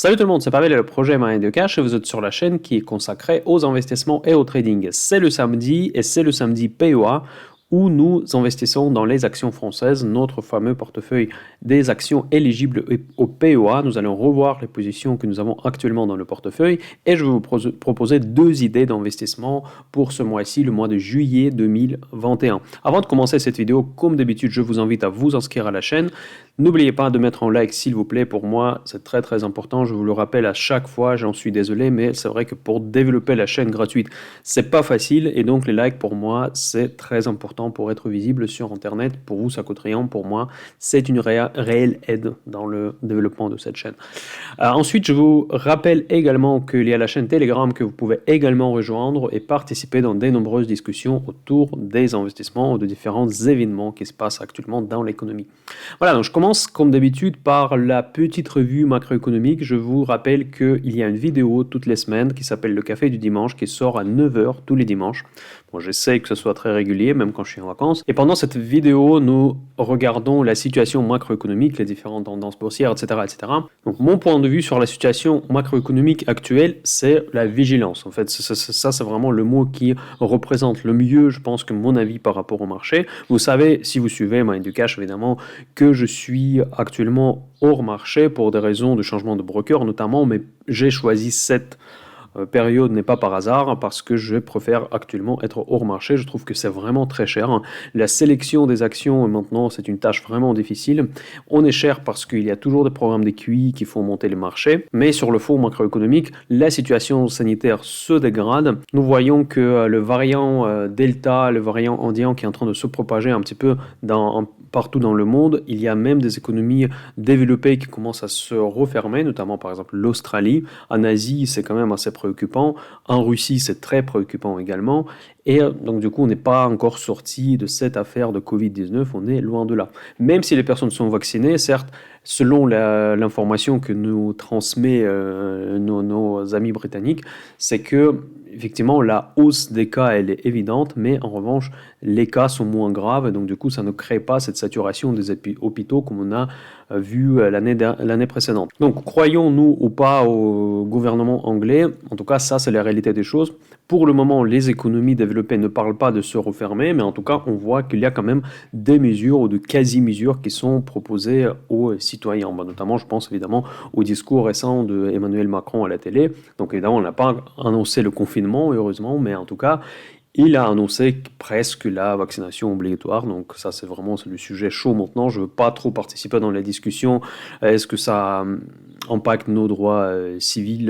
Salut tout le monde, c'est Pavel et le projet Moyen de Cash et vous êtes sur la chaîne qui est consacrée aux investissements et au trading. C'est le samedi et c'est le samedi PEA où nous investissons dans les actions françaises, notre fameux portefeuille des actions éligibles au PEA. Nous allons revoir les positions que nous avons actuellement dans le portefeuille et je vais vous proposer deux idées d'investissement pour ce mois-ci, le mois de juillet 2021. Avant de commencer cette vidéo, comme d'habitude, je vous invite à vous inscrire à la chaîne. N'oubliez pas de mettre un like s'il vous plaît, pour moi c'est très très important, je vous le rappelle à chaque fois, j'en suis désolé, mais c'est vrai que pour développer la chaîne gratuite, c'est pas facile et donc les likes pour moi c'est très important pour être visible sur internet. Pour vous ça coûte rien, pour moi c'est une réelle aide dans le développement de cette chaîne. Ensuite je vous rappelle également qu'il y a la chaîne Telegram que vous pouvez également rejoindre et participer dans de nombreuses discussions autour des investissements ou de différents événements qui se passent actuellement dans l'économie. Voilà, donc je commence comme d'habitude par la petite revue macroéconomique. Je vous rappelle qu'il y a une vidéo toutes les semaines qui s'appelle Le Café du Dimanche qui sort à 9h tous les dimanches. Bon, j'essaye que ce soit très régulier, même quand je suis en vacances. Et pendant cette vidéo, nous regardons la situation macroéconomique, les différentes tendances boursières, etc., etc. Donc mon point de vue sur la situation macroéconomique actuelle, c'est la vigilance. En fait, ça c'est vraiment le mot qui représente le mieux, je pense, que mon avis par rapport au marché. Vous savez, si vous suivez Mind du Cash, évidemment, que je suis actuellement hors marché pour des raisons de changement de broker notamment, mais j'ai choisi cette période n'est pas par hasard parce que je préfère actuellement être hors marché. Je trouve que c'est vraiment très cher. La sélection des actions maintenant c'est une tâche vraiment difficile. On est cher parce qu'il y a toujours des programmes de QI qui font monter les marchés, mais sur le fond macroéconomique, la situation sanitaire se dégrade. Nous voyons que le variant Delta, le variant indien qui est en train de se propager un petit peu partout dans le monde, il y a même des économies développées qui commencent à se refermer, notamment par exemple l'Australie. En Asie, c'est quand même assez préoccupant. En Russie, c'est très préoccupant également. Et donc du coup, on n'est pas encore sorti de cette affaire de Covid-19, on est loin de là. Même si les personnes sont vaccinées, certes, selon l'information que nous transmet nos amis britanniques, c'est que effectivement la hausse des cas elle est évidente, mais en revanche les cas sont moins graves, donc du coup ça ne crée pas cette saturation des hôpitaux comme on a vu l'année précédente. Donc croyons-nous ou pas au gouvernement anglais, en tout cas ça c'est la réalité des choses. Pour le moment les économies développées ne parlent pas de se refermer, mais en tout cas on voit qu'il y a quand même des mesures ou de quasi-mesures qui sont proposées aux citoyens. Notamment je pense évidemment au discours récent de Emmanuel Macron à la télé. Donc évidemment on n'a pas annoncé le confinement heureusement, mais en tout cas il a annoncé presque la vaccination obligatoire, donc ça c'est le sujet chaud maintenant. Je ne veux pas trop participer dans la discussion. Est-ce que ça impacte nos droits civils,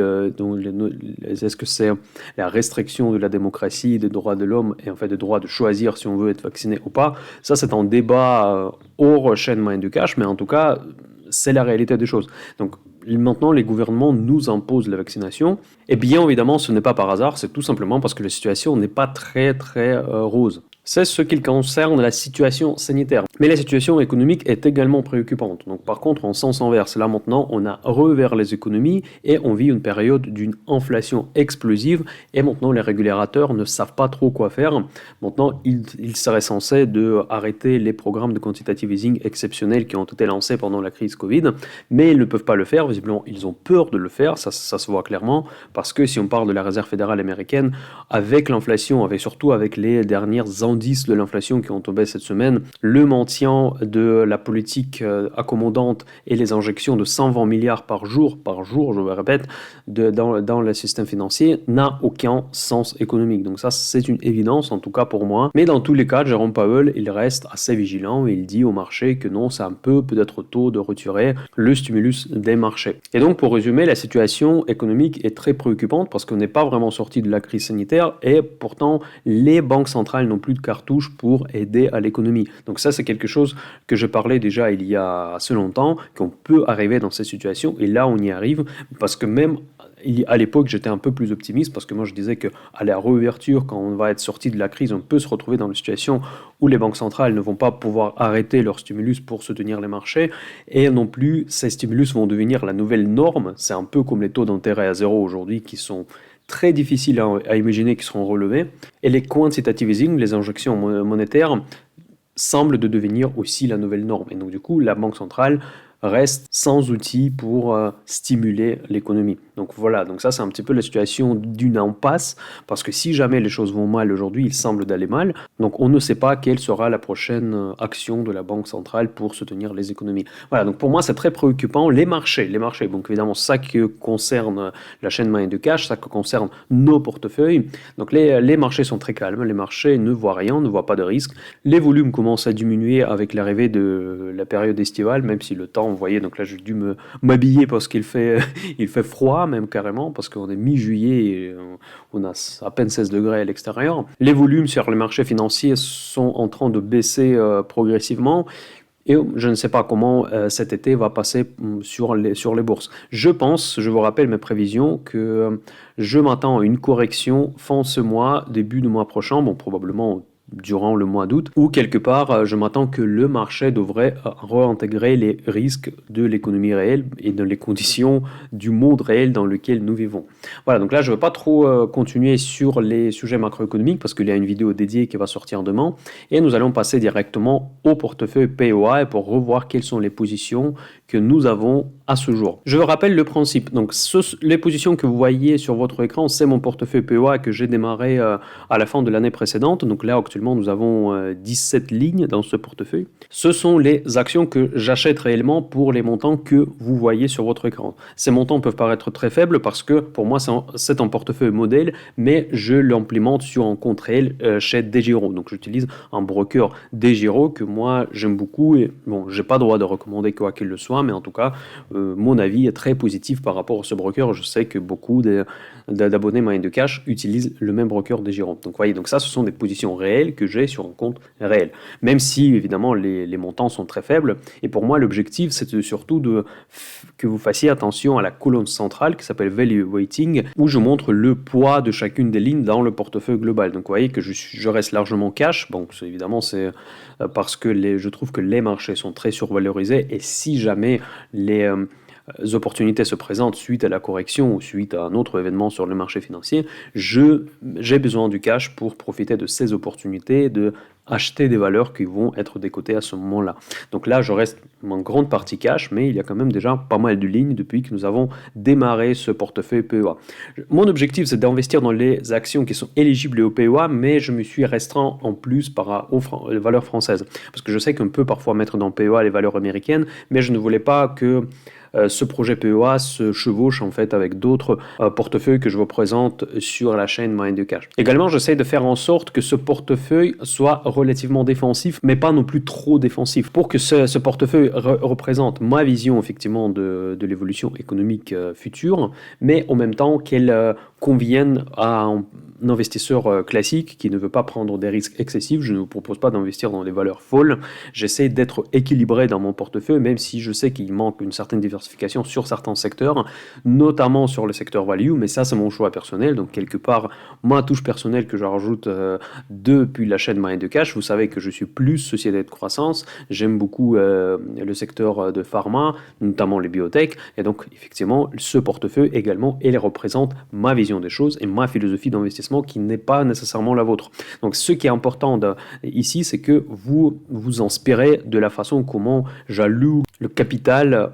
est-ce que c'est la restriction de la démocratie, des droits de l'homme et en fait le droit de choisir si on veut être vacciné ou pas. Ça c'est un débat hors chaîne Mind du Cash, mais en tout cas c'est la réalité des choses. Donc maintenant, les gouvernements nous imposent la vaccination. Et bien évidemment, ce n'est pas par hasard, c'est tout simplement parce que la situation n'est pas très rose. C'est ce qui concerne la situation sanitaire. Mais la situation économique est également préoccupante. Donc par contre, en sens inverse, là maintenant, on a revers les économies et on vit une période d'une inflation explosive et maintenant les régulateurs ne savent pas trop quoi faire. Maintenant, il serait censé arrêter les programmes de quantitative easing exceptionnels qui ont été lancés pendant la crise Covid, mais ils ne peuvent pas le faire. Visiblement, ils ont peur de le faire, ça se voit clairement, parce que si on parle de la Réserve fédérale américaine, avec l'inflation, surtout avec les dernières indices de l'inflation qui ont tombé cette semaine, le maintien de la politique accommodante et les injections de 120 milliards par jour, je le répète, dans le système financier n'a aucun sens économique. Donc ça, c'est une évidence, en tout cas pour moi. Mais dans tous les cas, Jérôme Powell, il reste assez vigilant et il dit au marché que non, c'est un peu peut-être tôt de retirer le stimulus des marchés. Et donc, pour résumer, la situation économique est très préoccupante parce qu'on n'est pas vraiment sorti de la crise sanitaire et pourtant, les banques centrales n'ont plus de cartouches pour aider à l'économie. Donc ça, c'est quelque chose que je parlais déjà il y a assez longtemps, qu'on peut arriver dans cette situation et là, on y arrive parce que même à l'époque, j'étais un peu plus optimiste parce que moi, je disais qu'à la réouverture, quand on va être sorti de la crise, on peut se retrouver dans une situation où les banques centrales ne vont pas pouvoir arrêter leur stimulus pour soutenir les marchés et non plus, ces stimulus vont devenir la nouvelle norme. C'est un peu comme les taux d'intérêt à zéro aujourd'hui qui sont très difficiles à imaginer qui seront relevés. Et les quantitative easing, les injections monétaires, semblent de devenir aussi la nouvelle norme. Et donc du coup, la Banque centrale reste sans outils pour stimuler l'économie. Donc voilà, donc ça c'est un petit peu la situation d'une impasse, parce que si jamais les choses vont mal aujourd'hui, il semble d'aller mal, donc on ne sait pas quelle sera la prochaine action de la Banque centrale pour soutenir les économies. Voilà, donc pour moi c'est très préoccupant. Les marchés, donc évidemment ça qui concerne la chaîne moyenne de cash, ça qui concerne nos portefeuilles, donc les marchés sont très calmes, les marchés ne voient rien, ne voient pas de risque, les volumes commencent à diminuer avec l'arrivée de la période estivale, même si le temps, vous voyez, donc là j'ai dû m'habiller parce qu'il fait, il fait froid, même carrément, parce qu'on est mi-juillet et on a à peine 16 degrés à l'extérieur. Les volumes sur les marchés financiers sont en train de baisser progressivement. Et je ne sais pas comment cet été va passer sur les bourses. Je pense, je vous rappelle mes prévisions, que je m'attends à une correction fin ce mois, début du mois prochain, bon probablement durant le mois d'août, où quelque part je m'attends que le marché devrait réintégrer les risques de l'économie réelle et dans les conditions du monde réel dans lequel nous vivons. Voilà, donc là je ne veux pas trop continuer sur les sujets macroéconomiques parce qu'il y a une vidéo dédiée qui va sortir demain et nous allons passer directement au portefeuille PEA pour revoir quelles sont les positions que nous avons à ce jour. Je vous rappelle le principe, donc les positions que vous voyez sur votre écran, c'est mon portefeuille PEA que j'ai démarré à la fin de l'année précédente, donc là actuellement nous avons 17 lignes dans ce portefeuille. Ce sont les actions que j'achète réellement pour les montants que vous voyez sur votre écran. Ces montants peuvent paraître très faibles parce que pour moi c'est un portefeuille modèle, mais je l'implémente sur un compte réel chez DEGIRO. Donc j'utilise un broker DEGIRO que moi j'aime beaucoup et bon, j'ai pas le droit de recommander quoi qu'il le soit, mais en tout cas mon avis est très positif par rapport à ce broker. Je sais que beaucoup d'abonnés moyens de cash utilisent le même broker DEGIRO. Donc voyez, donc ça ce sont des positions réelles que j'ai sur un compte réel. Même si évidemment les montants sont très faibles. Et pour moi l'objectif c'est surtout que vous fassiez attention à la colonne centrale qui s'appelle Value Weighting, où je montre le poids de chacune des lignes dans le portefeuille global. Donc vous voyez que je reste largement cash. Bon, évidemment c'est parce que je trouve que les marchés sont très survalorisés et si jamais les opportunités se présentent suite à la correction ou suite à un autre événement sur le marché financier, j'ai besoin du cash pour profiter de ces opportunités, de acheter des valeurs qui vont être décotées à ce moment-là. Donc là, je reste en grande partie cash, mais il y a quand même déjà pas mal de lignes depuis que nous avons démarré ce portefeuille PEA. Mon objectif, c'est d'investir dans les actions qui sont éligibles au PEA, mais je me suis restreint en plus aux valeurs françaises. Parce que je sais qu'on peut parfois mettre dans PEA les valeurs américaines, mais je ne voulais pas que ce projet PEA se chevauche en fait avec d'autres portefeuilles que je vous présente sur la chaîne Moyenne de Cash. Également, j'essaie de faire en sorte que ce portefeuille soit relativement défensif, mais pas non plus trop défensif, pour que ce portefeuille représente ma vision effectivement de l'évolution économique future, mais en même temps qu'elle convienne à un investisseur classique qui ne veut pas prendre des risques excessifs. Je ne vous propose pas d'investir dans des valeurs folles. J'essaie d'être équilibré dans mon portefeuille, même si je sais qu'il manque une certaine diversification sur certains secteurs, notamment sur le secteur value, mais ça c'est mon choix personnel. Donc quelque part, ma touche personnelle que je rajoute depuis la chaîne Moyenne de Cash. Vous savez que je suis plus société de croissance. J'aime beaucoup le secteur de pharma, notamment les biotech. Et donc effectivement, ce portefeuille également, il représente ma vision des choses et ma philosophie d'investissement qui n'est pas nécessairement la vôtre. Donc ce qui est important ici, c'est que vous vous inspirez de la façon comment j'alloue le capital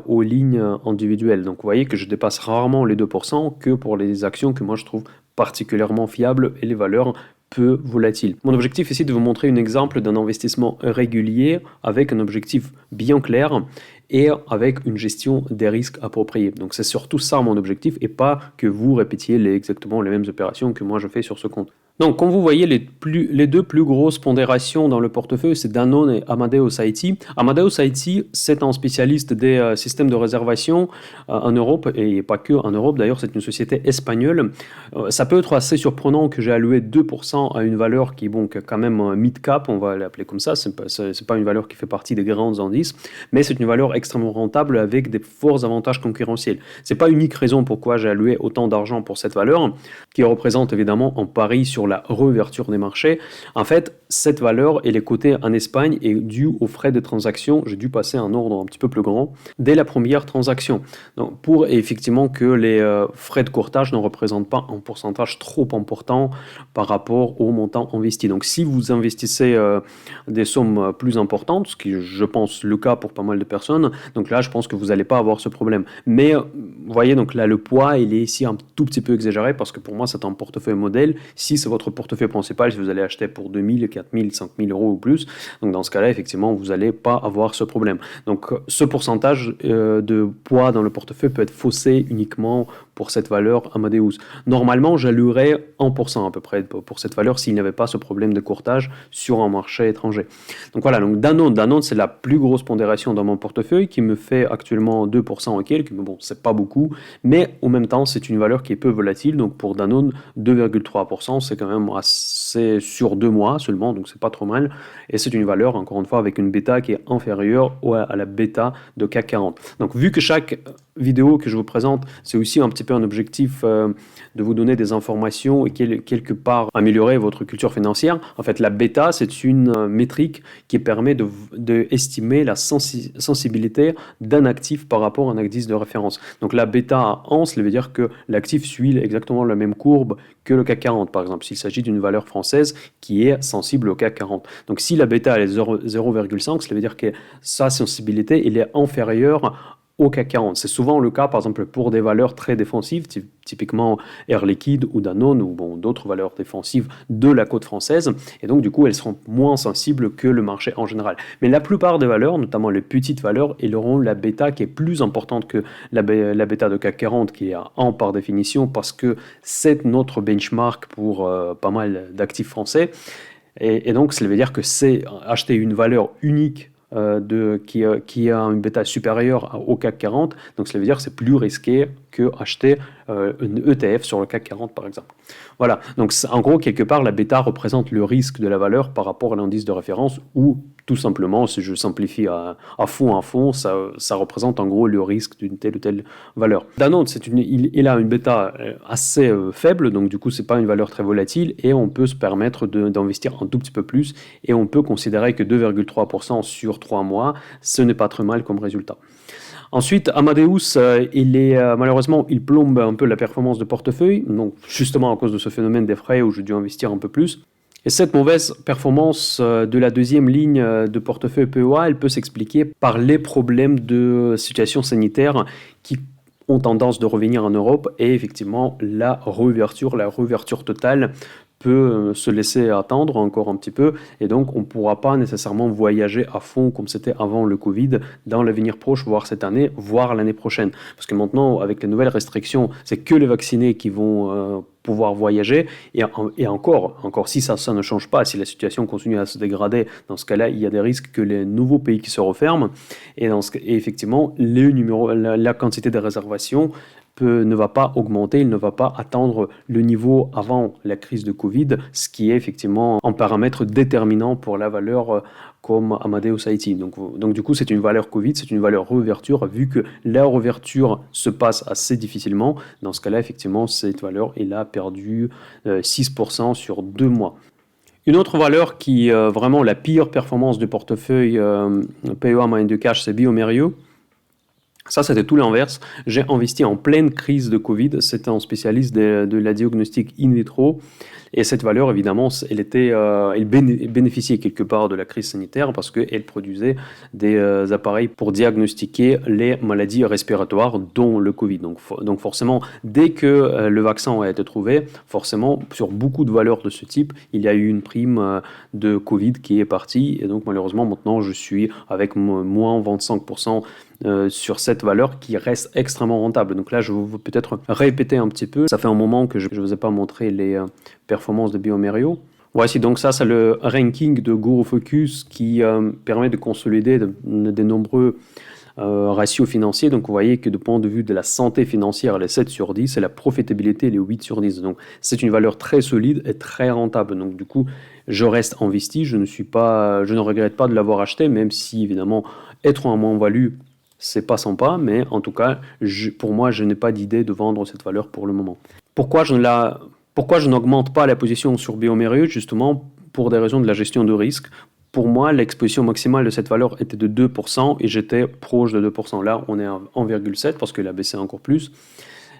aux lignes individuelles. Donc vous voyez que je dépasse rarement les 2% que pour les actions que moi je trouve particulièrement fiables et les valeurs peu volatiles. Mon objectif ici est de vous montrer un exemple d'un investissement régulier avec un objectif bien clair et avec une gestion des risques appropriée. Donc c'est surtout ça mon objectif et pas que vous répétiez exactement les mêmes opérations que moi je fais sur ce compte. Donc, comme vous voyez, les deux plus grosses pondérations dans le portefeuille, c'est Danone et Amadeus IT. Amadeus IT, c'est un spécialiste des systèmes de réservation en Europe, et pas que en Europe, d'ailleurs, c'est une société espagnole. Ça peut être assez surprenant que j'ai alloué 2% à une valeur qui est bon, quand même mid-cap, on va l'appeler comme ça. C'est pas une valeur qui fait partie des grands indices, mais c'est une valeur extrêmement rentable avec des forts avantages concurrentiels. C'est pas unique raison pourquoi j'ai alloué autant d'argent pour cette valeur, qui représente évidemment un pari sur la réouverture des marchés. En fait, cette valeur, elle est cotée en Espagne et due aux frais de transaction. J'ai dû passer un ordre un petit peu plus grand dès la première transaction. Donc, pour effectivement que les frais de courtage ne représentent pas un pourcentage trop important par rapport au montant investi. Donc, si vous investissez des sommes plus importantes, ce qui je pense le cas pour pas mal de personnes, donc là, je pense que vous n'allez pas avoir ce problème. Mais vous voyez, donc là, le poids, il est ici un tout petit peu exagéré parce que pour moi, c'est un portefeuille modèle. Si c'est votre portefeuille principal, si vous allez acheter pour 2000, 4000, 5000 euros ou plus, donc dans ce cas-là, effectivement, vous n'allez pas avoir ce problème. Donc, ce pourcentage de poids dans le portefeuille peut être faussé uniquement pour cette valeur Amadeus. Normalement, j'allouerais 1% à peu près pour cette valeur s'il n'y avait pas ce problème de courtage sur un marché étranger. Donc voilà, donc Danone, c'est la plus grosse pondération dans mon portefeuille qui me fait actuellement 2% et quelques, mais bon, c'est pas beaucoup, mais en même temps, c'est une valeur qui est peu volatile, donc pour Danone, 2,3%, c'est quand même assez sur 2 mois seulement, donc c'est pas trop mal, et c'est une valeur, encore une fois, avec une bêta qui est inférieure à la bêta de CAC 40. Donc vu que chaque vidéo que je vous présente, c'est aussi un petit peu un objectif de vous donner des informations et quelque part améliorer votre culture financière. En fait, la bêta, c'est une métrique qui permet de estimer la sensibilité d'un actif par rapport à un indice de référence. Donc la bêta à 1, cela veut dire que l'actif suit exactement la même courbe que le CAC 40, par exemple, s'il s'agit d'une valeur française qui est sensible au CAC 40. Donc si la bêta elle est 0,5, cela veut dire que sa sensibilité elle est inférieure au CAC 40. C'est souvent le cas, par exemple, pour des valeurs très défensives, typiquement Air Liquide ou Danone, ou bon, d'autres valeurs défensives de la côte française. Et donc, du coup, elles seront moins sensibles que le marché en général. Mais la plupart des valeurs, notamment les petites valeurs, elles auront la bêta qui est plus importante que la bêta de CAC 40, qui est à 1 par définition, parce que c'est notre benchmark pour pas mal d'actifs français. Et donc, cela veut dire que c'est acheter une valeur unique qui a une bêta supérieure au CAC 40, donc cela veut dire que c'est plus risqué que acheter une ETF sur le CAC 40 par exemple. Voilà, donc en gros quelque part la bêta représente le risque de la valeur par rapport à l'indice de référence ou tout simplement, si je simplifie à fond, ça représente en gros le risque d'une telle ou telle valeur. Danone, il a une bêta assez faible, donc du coup c'est pas une valeur très volatile et on peut se permettre d'investir un tout petit peu plus et on peut considérer que 2,3% sur 3 mois, ce n'est pas très mal comme résultat. Ensuite, Amadeus, malheureusement, il plombe un peu la performance de portefeuille, donc justement à cause de ce phénomène des frais où j'ai dû investir un peu plus. Et cette mauvaise performance de la deuxième ligne de portefeuille PEA, elle peut s'expliquer par les problèmes de situation sanitaire qui ont tendance de revenir en Europe et effectivement la réouverture totale peut se laisser attendre encore un petit peu et donc on ne pourra pas nécessairement voyager à fond comme c'était avant le Covid dans l'avenir proche, voire cette année, voire l'année prochaine. Parce que maintenant, avec les nouvelles restrictions, c'est que les vaccinés qui vont pouvoir voyager et encore si ça ne change pas, si la situation continue à se dégrader, dans ce cas-là, il y a des risques que les nouveaux pays qui se referment et effectivement, la quantité de réservations ne va pas augmenter, il ne va pas atteindre le niveau avant la crise de Covid, ce qui est effectivement un paramètre déterminant pour la valeur comme Amadeus IT. Donc du coup, c'est une valeur Covid, c'est une valeur réouverture, vu que la réouverture se passe assez difficilement. Dans ce cas-là, effectivement, cette valeur, elle a perdu 6% sur 2 mois. Une autre valeur qui est vraiment la pire performance du portefeuille PEA moyenne de cash, c'est bioMérieux. Ça, c'était tout l'inverse. J'ai investi en pleine crise de Covid. C'était un spécialiste de la diagnostic in vitro. Et cette valeur, évidemment, elle bénéficiait quelque part de la crise sanitaire parce qu'elle produisait des appareils pour diagnostiquer les maladies respiratoires, dont le Covid. Donc forcément, dès que le vaccin a été trouvé, forcément, sur beaucoup de valeurs de ce type, il y a eu une prime de Covid qui est partie. Et donc, malheureusement, maintenant, je suis avec moins 25% sur cette valeur qui reste extrêmement rentable. Donc là, je vais peut-être répéter un petit peu. Ça fait un moment que je ne vous ai pas montré les performances de bioMérieux. Voici donc ça, c'est le ranking de Guru Focus qui permet de consolider de nombreux ratios financiers. Donc vous voyez que du point de vue de la santé financière, les 7 sur 10 et la profitabilité, les 8 sur 10. Donc c'est une valeur très solide et très rentable. Donc du coup, je reste investi, je ne regrette pas de l'avoir acheté, même si évidemment, être en moins-value, c'est pas sympa, mais en tout cas, pour moi, je n'ai pas d'idée de vendre cette valeur pour le moment. Pourquoi je ne la Pourquoi je n'augmente pas la position sur bioMérieux? Justement, pour des raisons de la gestion de risque. Pour moi, l'exposition maximale de cette valeur était de 2% et j'étais proche de 2%. Là, on est à 1,7 parce qu'il a baissé encore plus.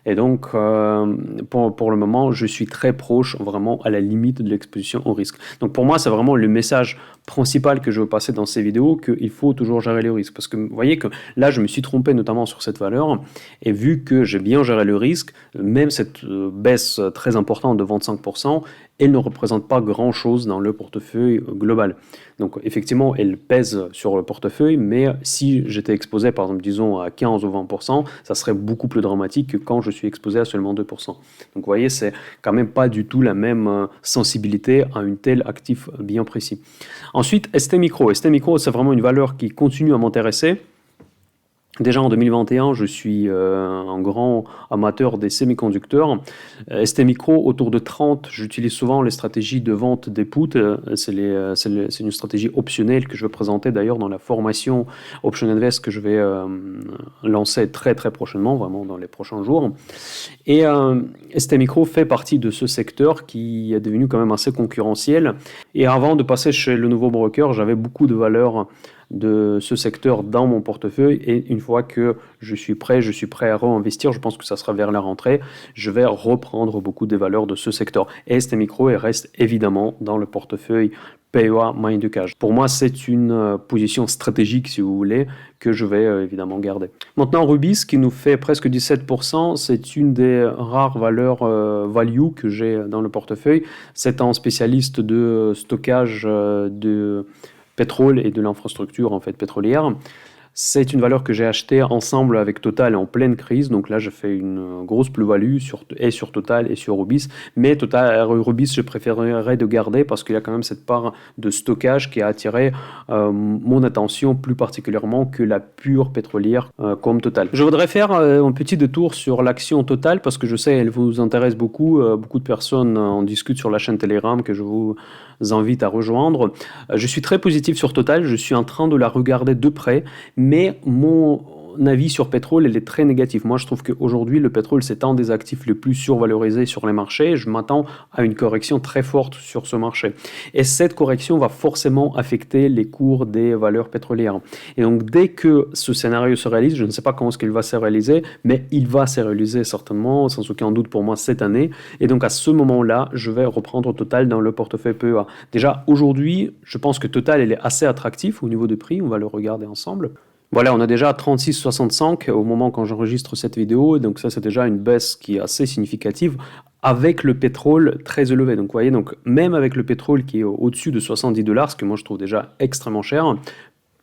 Et donc, pour le moment, je suis très proche, vraiment à la limite de l'exposition au risque. Donc, pour moi, c'est vraiment le message principal que je veux passer dans ces vidéos, qu'il faut toujours gérer le risque. Parce que vous voyez que là, je me suis trompé notamment sur cette valeur. Et vu que j'ai bien géré le risque, même cette baisse très importante de 25%, elle ne représente pas grand-chose dans le portefeuille global. Donc effectivement, elle pèse sur le portefeuille, mais si j'étais exposé, par exemple, disons à 15 ou 20%, ça serait beaucoup plus dramatique que quand je suis exposé à seulement 2%. Donc vous voyez, c'est quand même pas du tout la même sensibilité à une telle actif bien précis. Ensuite, ST Micro. ST Micro, c'est vraiment une valeur qui continue à m'intéresser. Déjà en 2021, je suis un grand amateur des semi-conducteurs. ST Micro, autour de 30, j'utilise souvent les stratégies de vente des puts. C'est une stratégie optionnelle que je vais présenter d'ailleurs dans la formation Option Invest que je vais lancer très très prochainement, vraiment dans les prochains jours. Et ST Micro fait partie de ce secteur qui est devenu quand même assez concurrentiel. Et avant de passer chez le nouveau broker, j'avais beaucoup de valeurs de ce secteur dans mon portefeuille et une fois que je suis prêt à réinvestir, je pense que ça sera vers la rentrée, je vais reprendre beaucoup des valeurs de ce secteur. Et ST Micro reste évidemment dans le portefeuille PEA Minducage. Pour moi, c'est une position stratégique, si vous voulez, que je vais évidemment garder. Maintenant, Rubis, qui nous fait presque 17%, c'est une des rares valeurs value que j'ai dans le portefeuille. C'est un spécialiste de stockage de pétrole et de l'infrastructure en fait pétrolière. C'est une valeur que j'ai achetée ensemble avec Total en pleine crise. Donc là, je fais une grosse plus-value sur Total et sur Rubis. Mais Rubis, je préférerais de garder parce qu'il y a quand même cette part de stockage qui a attiré mon attention plus particulièrement que la pure pétrolière comme Total. Je voudrais faire un petit détour sur l'action Total parce que je sais qu'elle vous intéresse beaucoup. Beaucoup de personnes en discutent sur la chaîne Telegram que je vous invite à rejoindre. Je suis très positif sur Total. Je suis en train de la regarder de près. Mais mon avis sur pétrole, elle est très négatif. Moi, je trouve qu'aujourd'hui, le pétrole, c'est un des actifs les plus survalorisés sur les marchés. Je m'attends à une correction très forte sur ce marché. Et cette correction va forcément affecter les cours des valeurs pétrolières. Et donc, dès que ce scénario se réalise, je ne sais pas quand est-ce qu'il va se réaliser, mais il va se réaliser certainement, sans aucun doute pour moi, cette année. Et donc, à ce moment-là, je vais reprendre Total dans le portefeuille PEA. Déjà, aujourd'hui, je pense que Total, elle est assez attractif au niveau du prix. On va le regarder ensemble. Voilà, on a déjà 36,65 au moment quand j'enregistre cette vidéo, donc ça c'est déjà une baisse qui est assez significative avec le pétrole très élevé. Donc vous voyez, donc même avec le pétrole qui est au-dessus de 70 $, ce que moi je trouve déjà extrêmement cher,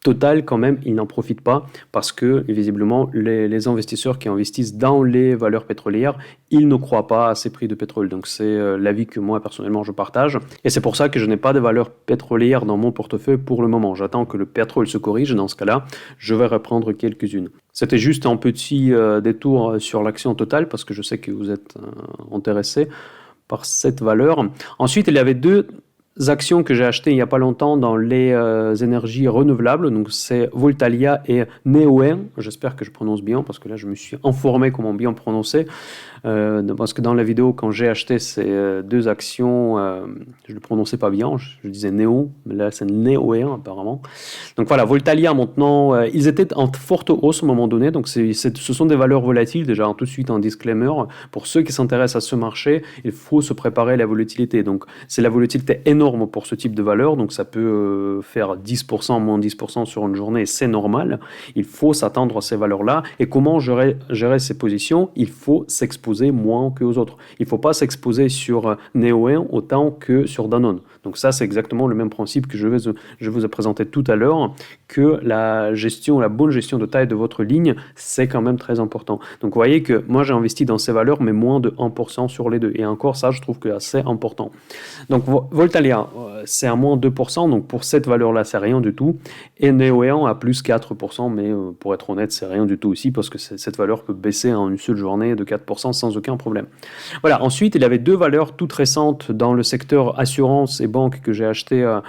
Total, quand même, il n'en profite pas parce que, visiblement, les investisseurs qui investissent dans les valeurs pétrolières, ils ne croient pas à ces prix de pétrole. Donc, c'est l'avis que moi, personnellement, je partage. Et c'est pour ça que je n'ai pas de valeurs pétrolières dans mon portefeuille pour le moment. J'attends que le pétrole se corrige. Dans ce cas-là, je vais reprendre quelques-unes. C'était juste un petit détour sur l'action Total parce que je sais que vous êtes intéressé par cette valeur. Ensuite, il y avait deux actions que j'ai achetées il n'y a pas longtemps dans les énergies renouvelables. Donc c'est Voltalia et Neoen. J'espère que je prononce bien parce que là je me suis informé comment bien prononcer. Parce que dans la vidéo, quand j'ai acheté ces deux actions, je ne le prononçais pas bien. Je disais Néo, mais là c'est Neoen apparemment. Donc voilà, Voltalia maintenant, ils étaient en forte hausse à un moment donné. Donc ce sont des valeurs volatiles. Déjà tout de suite un disclaimer. Pour ceux qui s'intéressent à ce marché, il faut se préparer à la volatilité. Donc c'est la volatilité énorme pour ce type de valeur, donc ça peut faire 10%, moins 10% sur une journée, c'est normal. Il faut s'attendre à ces valeurs-là. Et comment gérer ces positions? Il faut s'exposer moins qu'aux autres. Il ne faut pas s'exposer sur Neoen autant que sur Danone. Donc ça, c'est exactement le même principe que je vous ai présenté tout à l'heure, que la bonne gestion de taille de votre ligne, c'est quand même très important. Donc vous voyez que moi, j'ai investi dans ces valeurs, mais moins de 1% sur les deux. Et encore, ça, je trouve que c'est assez important. Donc Voltalia, c'est à moins 2%, donc pour cette valeur-là, c'est rien du tout. Et Neoéon à plus 4%, mais pour être honnête, c'est rien du tout aussi, parce que cette valeur peut baisser en une seule journée de 4% sans aucun problème. Voilà, ensuite, il y avait deux valeurs toutes récentes dans le secteur assurance et banque que j'ai acheté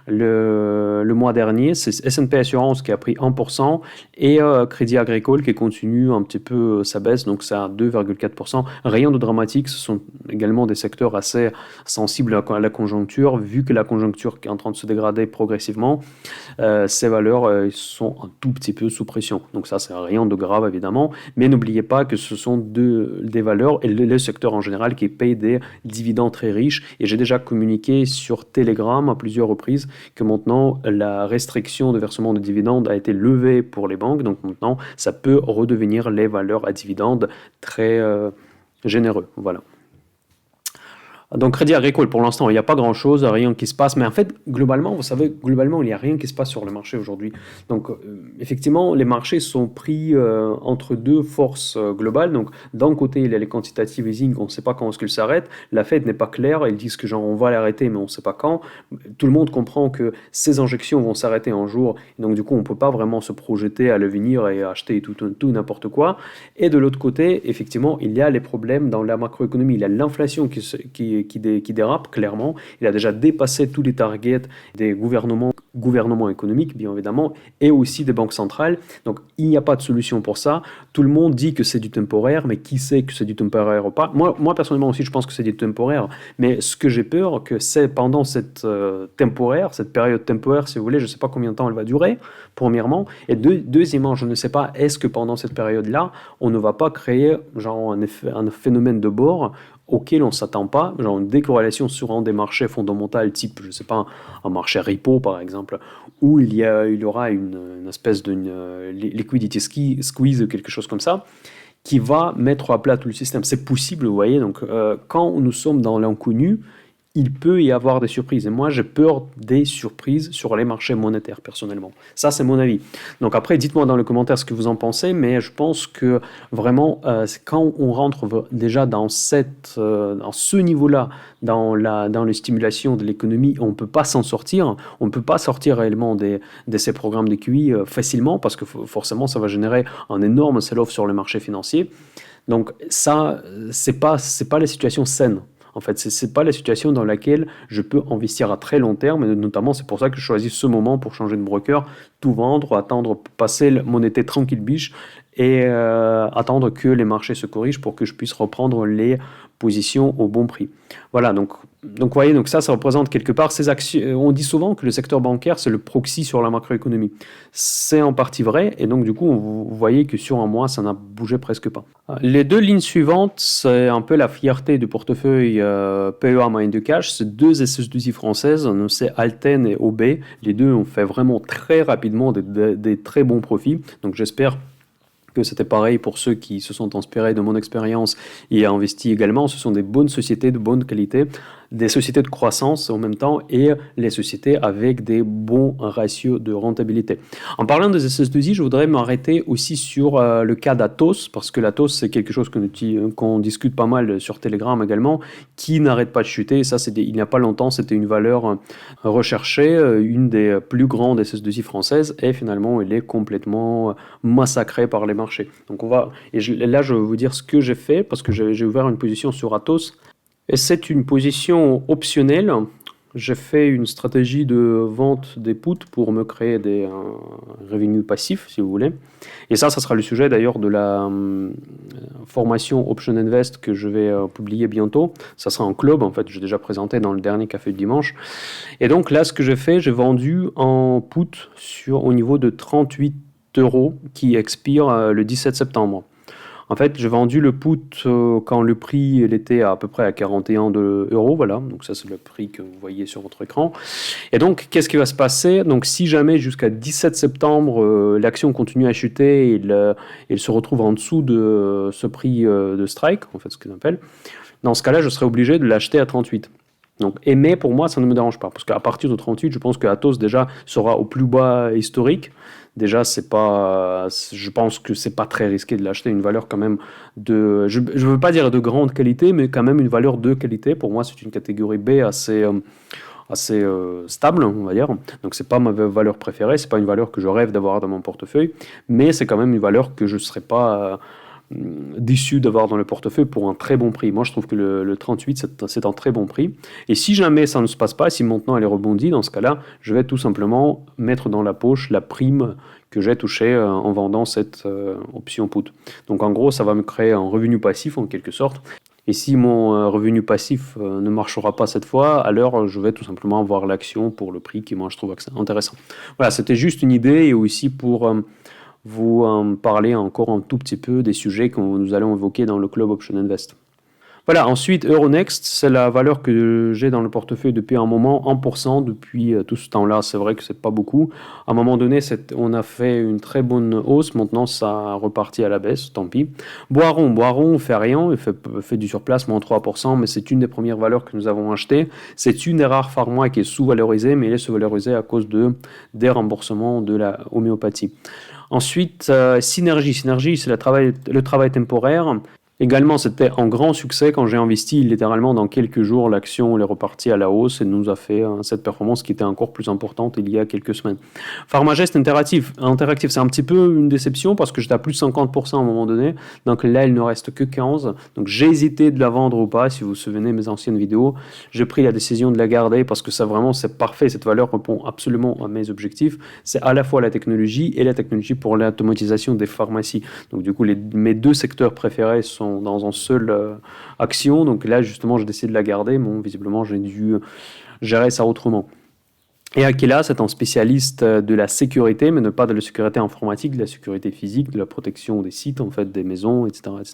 le mois dernier. C'est S&P Assurance qui a pris 1% et Crédit Agricole qui continue un petit peu sa baisse, donc c'est à 2,4%. Rien de dramatique, ce sont également des secteurs assez sensibles à la conjoncture, vu que la conjoncture est en train de se dégrader progressivement. Ces valeurs sont un tout petit peu sous pression. Donc ça, c'est rien de grave évidemment, mais n'oubliez pas que ce sont des valeurs et le secteur en général qui paye des dividendes très riches. Et j'ai déjà communiqué sur Telegram à plusieurs reprises que maintenant la restriction de versement de dividendes a été levée pour les banques. Donc maintenant, ça peut redevenir les valeurs à dividendes très généreux. Voilà. Donc Crédit Agricole, pour l'instant, il n'y a pas grand-chose, rien qui se passe. Mais en fait, globalement, vous savez, il n'y a rien qui se passe sur le marché aujourd'hui. Donc effectivement, les marchés sont pris entre deux forces globales. Donc d'un côté, il y a les quantitative easing, on ne sait pas quand est-ce qu'ils s'arrêtent. La Fed n'est pas claire, ils disent que genre on va l'arrêter, mais on ne sait pas quand. Tout le monde comprend que ces injections vont s'arrêter un jour. Donc du coup, on ne peut pas vraiment se projeter à l'avenir et acheter tout n'importe quoi. Et de l'autre côté, effectivement, il y a les problèmes dans la macroéconomie. Il y a l'inflation qui dérape clairement. Il a déjà dépassé tous les targets des gouvernements économiques, bien évidemment, et aussi des banques centrales. Donc, il n'y a pas de solution pour ça. Tout le monde dit que c'est du temporaire, mais qui sait que c'est du temporaire ou pas? Moi, personnellement aussi, je pense que c'est du temporaire. Mais ce que j'ai peur, que c'est pendant cette période temporaire, si vous voulez, je ne sais pas combien de temps elle va durer, premièrement. Et deuxièmement, je ne sais pas, est-ce que pendant cette période-là, on ne va pas créer genre un phénomène de bord auquel on ne s'attend pas, genre une décorrélation sur un des marchés fondamentaux type, je ne sais pas, un marché repo par exemple, où il y aura une espèce de liquidity squeeze, quelque chose comme ça, qui va mettre à plat tout le système. C'est possible, vous voyez, donc quand nous sommes dans l'inconnu, il peut y avoir des surprises. Et moi, j'ai peur des surprises sur les marchés monétaires, personnellement. Ça, c'est mon avis. Donc après, dites-moi dans les commentaires ce que vous en pensez, mais je pense que vraiment, quand on rentre déjà dans ce niveau-là, dans la stimulation de l'économie, on ne peut pas s'en sortir. On ne peut pas sortir réellement de ces programmes de QE facilement, parce que forcément, ça va générer un énorme sell-off sur le marché financier. Donc ça, c'est pas la situation saine. En fait, ce n'est pas la situation dans laquelle je peux investir à très long terme, et notamment c'est pour ça que je choisis ce moment pour changer de broker, tout vendre, attendre, passer mon été tranquille biche et attendre que les marchés se corrigent pour que je puisse reprendre les position au bon prix. Voilà, donc voyez, donc ça représente quelque part ces actions. On dit souvent que le secteur bancaire, c'est le proxy sur la macroéconomie. C'est en partie vrai, et donc du coup, vous voyez que sur un mois, ça n'a bougé presque pas. Les deux lignes suivantes, c'est un peu la fierté du portefeuille PEA Mind de Cash. C'est deux SS2I françaises, c'est Alten et OB. Les deux ont fait vraiment très rapidement des très bons profits, donc j'espère que c'était pareil pour ceux qui se sont inspirés de mon expérience et ont investi également. Ce sont des bonnes sociétés de bonne qualité, des sociétés de croissance en même temps et les sociétés avec des bons ratios de rentabilité. En parlant des SS2I, je voudrais m'arrêter aussi sur le cas d'Atos, parce que l'Atos, c'est quelque chose qu'on discute pas mal sur Telegram également, qui n'arrête pas de chuter. Ça, il n'y a pas longtemps, c'était une valeur recherchée, une des plus grandes SS2I françaises, et finalement, elle est complètement massacrée par les marchés. Donc là, je vais vous dire ce que j'ai fait, parce que j'ai ouvert une position sur Atos. Et c'est une position optionnelle. J'ai fait une stratégie de vente des puts pour me créer des revenus passifs, si vous voulez. Et ça sera le sujet d'ailleurs de la formation Option Invest que je vais publier bientôt. Ça sera en club, en fait, j'ai déjà présenté dans le dernier café du dimanche. Et donc là, ce que j'ai fait, j'ai vendu en put au niveau de 38 € qui expire le 17 septembre. En fait, j'ai vendu le put quand le prix il était à peu près à 41 €, voilà. Donc ça, c'est le prix que vous voyez sur votre écran. Et donc, qu'est-ce qui va se passer? Donc, si jamais jusqu'à 17 septembre, l'action continue à chuter et il se retrouve en dessous de ce prix de strike, en fait, ce qu'on appelle, dans ce cas-là, je serai obligé de l'acheter à 38. Donc, mais pour moi, ça ne me dérange pas, parce qu'à partir de 38, je pense que Atos déjà sera au plus bas historique. Déjà, je pense que c'est pas très risqué de l'acheter, une valeur quand même je veux pas dire de grande qualité, mais quand même une valeur de qualité. Pour moi, c'est une catégorie B assez assez stable, on va dire. Donc c'est pas ma valeur préférée, c'est pas une valeur que je rêve d'avoir dans mon portefeuille, mais c'est quand même une valeur que je ne serais pas déçu d'avoir dans le portefeuille pour un très bon prix. Moi, je trouve que le 38, c'est un très bon prix. Et si jamais ça ne se passe pas, si maintenant elle est rebondie, dans ce cas-là, je vais tout simplement mettre dans la poche la prime que j'ai touchée en vendant cette option put. Donc en gros, ça va me créer un revenu passif en quelque sorte. Et si mon revenu passif ne marchera pas cette fois, alors je vais tout simplement avoir l'action pour le prix qui, moi, je trouve intéressant. Voilà, c'était juste une idée et aussi pour vous parler encore un tout petit peu des sujets que nous allons évoquer dans le Club Option Invest. Voilà, ensuite Euronext, c'est la valeur que j'ai dans le portefeuille depuis un moment, 1% depuis tout ce temps-là. C'est vrai que c'est pas beaucoup. À un moment donné, on a fait une très bonne hausse. Maintenant, ça a reparti à la baisse, tant pis. Boiron fait rien, il fait du surplace, moins 3%, mais c'est une des premières valeurs que nous avons achetées. C'est une des rares pharma qui est sous-valorisée, mais elle est sous-valorisée à cause des remboursements de la homéopathie. Ensuite, Synergie. Synergie, c'est le travail temporaire. Également, c'était un grand succès quand j'ai investi littéralement dans quelques jours, l'action est repartie à la hausse et nous a fait cette performance qui était encore plus importante il y a quelques semaines. Pharmagest Interactive, c'est un petit peu une déception parce que j'étais à plus de 50% à un moment donné, donc là il ne reste que 15%, donc j'ai hésité de la vendre ou pas, si vous vous souvenez de mes anciennes vidéos, j'ai pris la décision de la garder parce que ça vraiment c'est parfait, cette valeur répond absolument à mes objectifs, c'est à la fois la technologie et la technologie pour l'automatisation des pharmacies, donc du coup mes deux secteurs préférés sont dans une seule action. Donc là, justement, j'ai décidé de la garder. Bon, visiblement, j'ai dû gérer ça autrement. Et Aquila, c'est un spécialiste de la sécurité, mais pas de la sécurité informatique, de la sécurité physique, de la protection des sites, en fait, des maisons, etc., etc.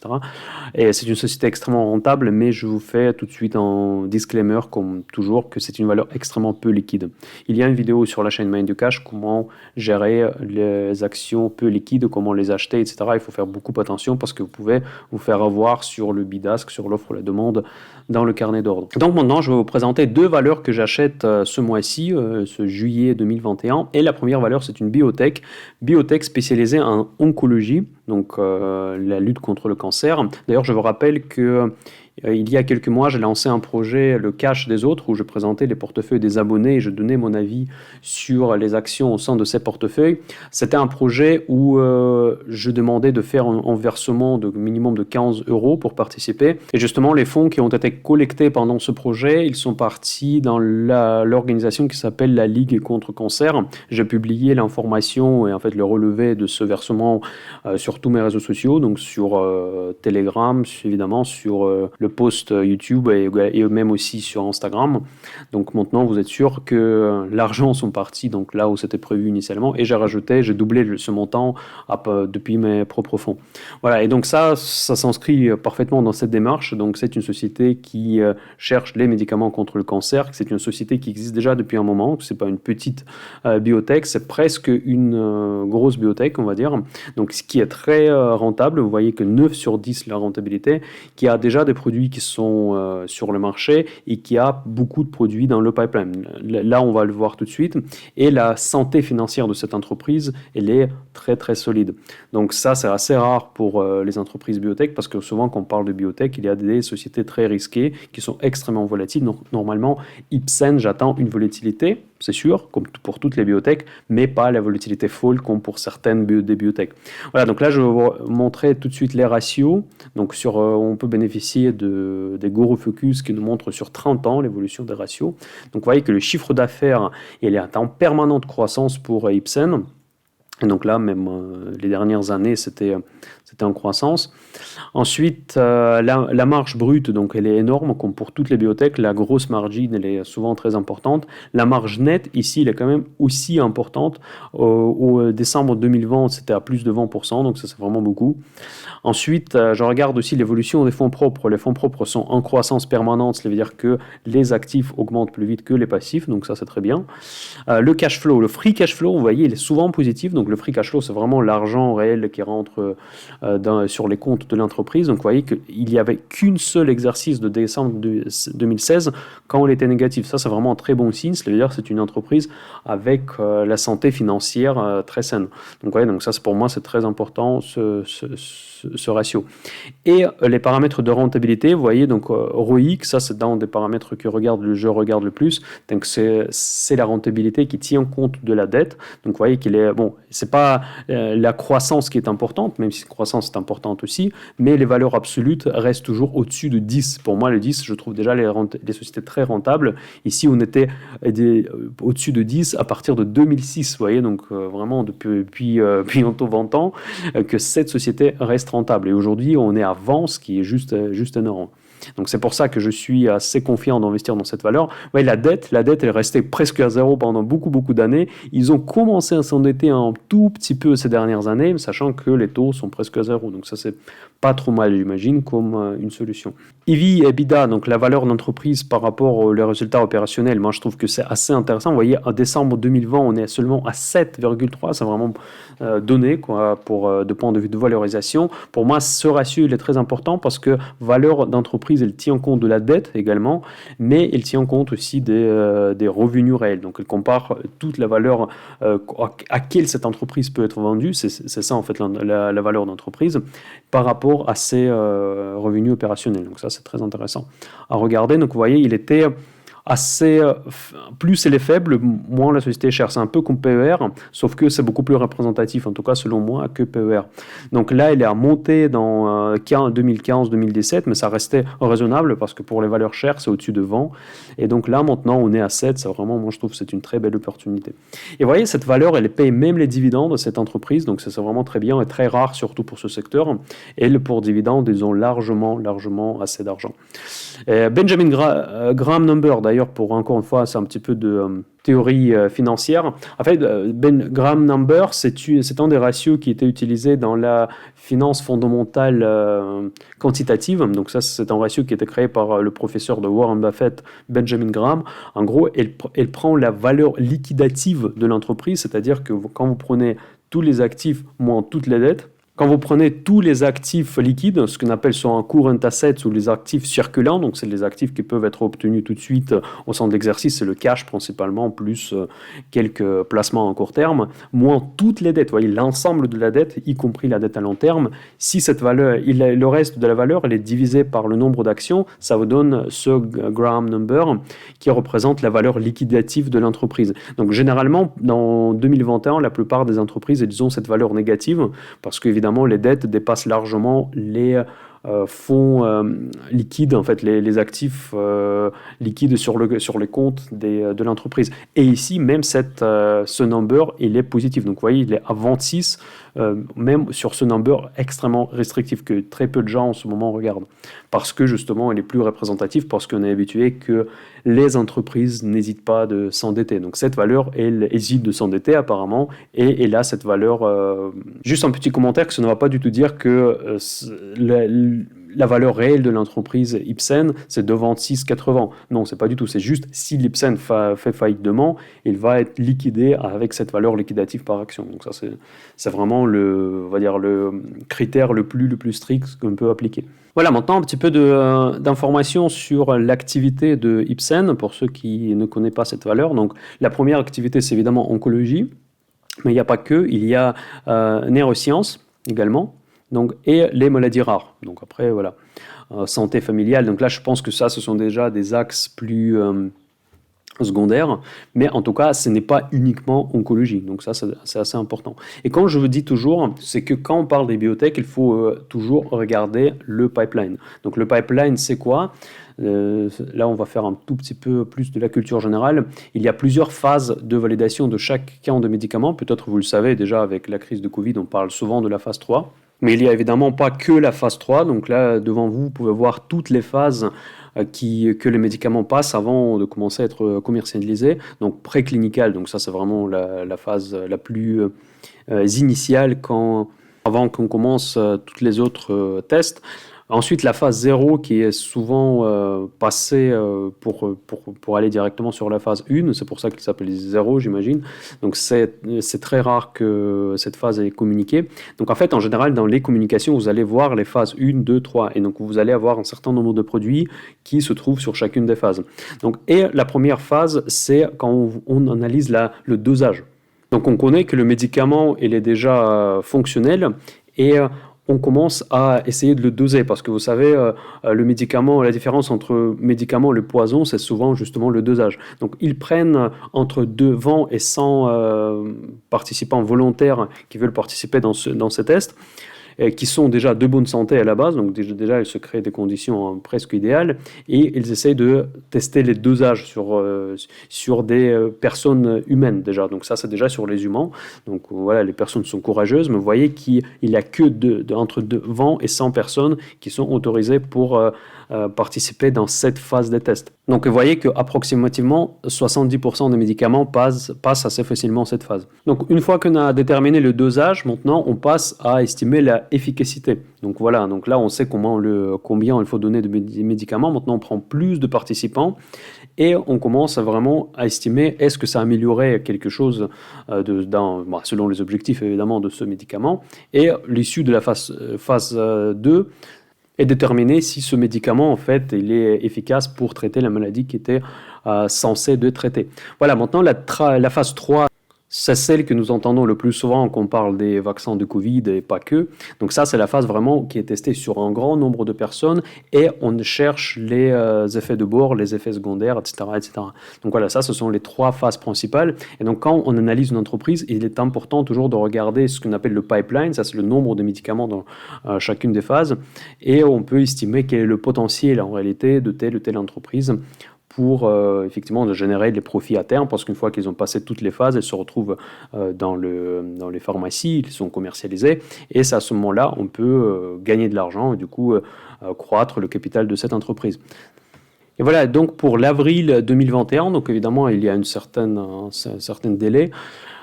Et c'est une société extrêmement rentable, mais je vous fais tout de suite un disclaimer, comme toujours, que c'est une valeur extrêmement peu liquide. Il y a une vidéo sur la chaîne Mind du Cash, comment gérer les actions peu liquides, comment les acheter, etc. Il faut faire beaucoup attention parce que vous pouvez vous faire avoir sur le bid-ask, sur l'offre et la demande dans le carnet d'ordre. Donc maintenant, je vais vous présenter deux valeurs que j'achète ce mois-ci, ce juillet 2021. Et la première valeur, c'est une biotech spécialisée en oncologie, donc la lutte contre le cancer. D'ailleurs, je vous rappelle que il y a quelques mois, j'ai lancé un projet, le Cash des autres, où je présentais les portefeuilles des abonnés et je donnais mon avis sur les actions au sein de ces portefeuilles. C'était un projet où je demandais de faire un versement de minimum de 15 € pour participer. Et justement, les fonds qui ont été collectés pendant ce projet, ils sont partis dans l'organisation qui s'appelle la Ligue contre cancer. J'ai publié l'information et en fait le relevé de ce versement sur tous mes réseaux sociaux, donc sur Telegram, évidemment, sur le post YouTube et même aussi sur Instagram. Donc maintenant, vous êtes sûr que l'argent sont partis donc là où c'était prévu initialement et j'ai doublé ce montant depuis mes propres fonds. Voilà, et donc ça s'inscrit parfaitement dans cette démarche. Donc c'est une société qui cherche les médicaments contre le cancer. C'est une société qui existe déjà depuis un moment. C'est pas une petite biotech, c'est presque une grosse biotech, on va dire. Donc ce qui est très rentable. Vous voyez que 9 sur 10 la rentabilité, qui a déjà des produits qui sont sur le marché et qui a beaucoup de produits dans le pipeline. Là, on va le voir tout de suite. Et la santé financière de cette entreprise, elle est très très solide. Donc ça, c'est assez rare pour les entreprises biotech parce que souvent, quand on parle de biotech, il y a des sociétés très risquées qui sont extrêmement volatiles. Donc normalement, Ipsen, j'attends une volatilité, c'est sûr, comme pour toutes les biotech, mais pas la volatilité folle comme pour certaines des biotech. Voilà, donc là, je vais vous montrer tout de suite les ratios. Donc on peut bénéficier des GoroFocus qui nous montrent sur 30 ans l'évolution des ratios. Donc vous voyez que le chiffre d'affaires, il est en permanente croissance pour Ipsen. Et donc là, même les dernières années, c'était en croissance. Ensuite, la marge brute, donc elle est énorme, comme pour toutes les biotech. La grosse margine, elle est souvent très importante. La marge nette, ici, elle est quand même aussi importante. Au décembre 2020, c'était à plus de 20%, donc ça, c'est vraiment beaucoup. Ensuite, je regarde aussi l'évolution des fonds propres. Les fonds propres sont en croissance permanente, cela veut dire que les actifs augmentent plus vite que les passifs, donc ça, c'est très bien. Le cash flow, le free cash flow, vous voyez, il est souvent positif, donc Donc le free cash flow, c'est vraiment l'argent réel qui rentre sur les comptes de l'entreprise. Donc vous voyez qu'il n'y avait qu'une seule exercice de décembre 2016 quand elle était négative. Ça, c'est vraiment un très bon signe. C'est-à-dire que c'est une entreprise avec la santé financière très saine. Donc ça, pour moi, c'est très important, ce ratio. Et les paramètres de rentabilité, vous voyez, donc ROIC, ça, c'est dans des paramètres que je regarde le plus. Donc c'est la rentabilité qui tient compte de la dette. Donc vous voyez qu'il est, bon, c'est pas la croissance qui est importante, même si la croissance est importante aussi, mais les valeurs absolutes restent toujours au-dessus de 10. Pour moi, le 10, je trouve déjà les sociétés très rentables. Ici, on était au-dessus de 10 à partir de 2006, vous voyez, donc vraiment depuis bientôt 20 ans, que cette société reste rentable. Et aujourd'hui, on est à 20, ce qui est juste énorme. Donc c'est pour ça que je suis assez confiant d'investir dans cette valeur. Ouais, la dette, elle est restée presque à zéro pendant beaucoup d'années. Ils ont commencé à s'endetter un tout petit peu ces dernières années, sachant que les taux sont presque à zéro. Donc ça, c'est pas trop mal, j'imagine, comme une solution. EV, EBITDA, donc la valeur d'entreprise par rapport aux résultats opérationnels, moi je trouve que c'est assez intéressant. Vous voyez, en décembre 2020, on est seulement à 7,3, c'est vraiment donné quoi, de point de vue de valorisation. Pour moi, ce ratio il est très important parce que valeur d'entreprise, elle tient compte de la dette également, mais elle tient compte aussi des revenus réels. Donc elle compare toute la valeur à quelle cette entreprise peut être vendue, c'est ça en fait la valeur d'entreprise, par rapport à ses revenus opérationnels. Donc ça, c'est très intéressant à regarder. Donc vous voyez, il était assez, plus elle est faible, moins la société est chère. C'est un peu comme PER, sauf que c'est beaucoup plus représentatif, en tout cas selon moi, que PER. Donc là, elle est à monter dans 2015-2017, mais ça restait raisonnable parce que pour les valeurs chères, c'est au-dessus de 20. Et donc là, maintenant, on est à 7. C'est vraiment, moi, je trouve que c'est une très belle opportunité. Et vous voyez, cette valeur, elle paye même les dividendes de cette entreprise, donc c'est vraiment très bien et très rare, surtout pour ce secteur. Et pour dividendes, ils ont largement assez d'argent. Benjamin Graham Number, d'ailleurs, pour encore une fois, c'est un petit peu de théorie financière. En fait, Graham Number, c'est un des ratios qui était utilisé dans la finance fondamentale quantitative. Donc ça, c'est un ratio qui a été créé par le professeur de Warren Buffett, Benjamin Graham. En gros, elle prend la valeur liquidative de l'entreprise, c'est-à-dire que quand vous prenez tous les actifs moins toutes les dettes, quand vous prenez tous les actifs liquides, ce qu'on appelle soit un current assets ou les actifs circulants, donc c'est les actifs qui peuvent être obtenus tout de suite au sein de l'exercice, c'est le cash principalement, plus quelques placements en court terme, moins toutes les dettes, vous voyez, l'ensemble de la dette, y compris la dette à long terme. Si cette valeur, le reste de la valeur, elle est divisée par le nombre d'actions, ça vous donne ce Graham Number qui représente la valeur liquidative de l'entreprise. Donc généralement, dans 2021, la plupart des entreprises, elles ont cette valeur négative parce qu'évidemment, les dettes dépassent largement les fonds liquides, en fait, les actifs liquides sur les comptes de l'entreprise. Et ici, même ce number, il est positif. Donc, vous voyez, il est à 26, même sur ce number extrêmement restrictif que très peu de gens en ce moment regardent. Parce que, justement, il est plus représentatif, parce qu'on est habitué que les entreprises n'hésitent pas de s'endetter. Donc, cette valeur, elle hésite de s'endetter, apparemment, et elle a cette valeur... Juste un petit commentaire, que ça ne va pas du tout dire que la valeur réelle de l'entreprise Ipsen, c'est de 26,80. Non, c'est pas du tout. C'est juste si l'Ipsen fait faillite demain, il va être liquidé avec cette valeur liquidative par action. Donc ça, c'est vraiment on va dire le critère le plus strict qu'on peut appliquer. Voilà, maintenant un petit peu d'informations sur l'activité de Ipsen pour ceux qui ne connaissent pas cette valeur. Donc la première activité, c'est évidemment oncologie, mais il n'y a pas que. Il y a neurosciences également. Donc, et les maladies rares. Donc après, voilà, santé familiale. Donc là, je pense que ce sont déjà des axes plus secondaires. Mais en tout cas, ce n'est pas uniquement oncologie. Donc ça, c'est assez important. Et comme je vous dis toujours, c'est que quand on parle des biotech, il faut toujours regarder le pipeline. Donc le pipeline, c'est quoi ? Là, on va faire un tout petit peu plus de la culture générale. Il y a plusieurs phases de validation de chacun des médicaments. Peut-être vous le savez déjà, avec la crise de Covid, on parle souvent de la phase 3. Mais il n'y a évidemment pas que la phase 3. Donc là, devant vous, vous pouvez voir toutes les phases que les médicaments passent avant de commencer à être commercialisés. Donc préclinical, donc ça c'est vraiment la phase la plus initiale avant qu'on commence tous les autres tests. Ensuite, la phase 0 qui est souvent passée pour aller directement sur la phase 1, c'est pour ça qu'il s'appelle 0, j'imagine. Donc c'est très rare que cette phase est communiquée. Donc en fait, en général, dans les communications, vous allez voir les phases 1, 2, 3. Et donc vous allez avoir un certain nombre de produits qui se trouvent sur chacune des phases. Donc, et la première phase, c'est quand on analyse le dosage. Donc on connaît que le médicament il est déjà fonctionnel et on commence à essayer de le doser parce que vous savez, le médicament, la différence entre médicament et le poison, c'est souvent justement le dosage. Donc ils prennent entre 20 et 100 participants volontaires qui veulent participer dans ces tests, qui sont déjà de bonne santé à la base, donc déjà ils se créent des conditions presque idéales, et ils essayent de tester les dosages sur des personnes humaines déjà, donc ça c'est déjà sur les humains, donc voilà, les personnes sont courageuses, mais vous voyez qu'il n'y a que entre 20 et 100 personnes qui sont autorisées pour participer dans cette phase des tests. Donc vous voyez qu'approximativement 70% des médicaments passent assez facilement cette phase. Donc une fois qu'on a déterminé le dosage, maintenant on passe à estimer la efficacité. Donc voilà, donc là on sait combien il faut donner de médicaments. Maintenant on prend plus de participants et on commence vraiment à estimer est-ce que ça améliorait quelque chose selon les objectifs évidemment de ce médicament. Et l'issue de la phase 2 et déterminer si ce médicament, en fait, il est efficace pour traiter la maladie qui était censée de traiter. Voilà, maintenant, la phase 3, c'est celle que nous entendons le plus souvent quand on parle des vaccins de Covid et pas que. Donc ça, c'est la phase vraiment qui est testée sur un grand nombre de personnes et on cherche les effets de bord, les effets secondaires, etc., etc. Donc voilà, ça, ce sont les 3 phases principales. Et donc quand on analyse une entreprise, il est important toujours de regarder ce qu'on appelle le pipeline, ça c'est le nombre de médicaments dans chacune des phases, et on peut estimer quel est le potentiel en réalité de telle ou telle entreprise pour effectivement de générer des profits à terme, parce qu'une fois qu'ils ont passé toutes les phases, elles se retrouvent dans les pharmacies, ils sont commercialisés, et c'est à ce moment-là on peut gagner de l'argent et du coup croître le capital de cette entreprise. Et voilà, donc pour l'avril 2021, donc évidemment il y a un certain délai.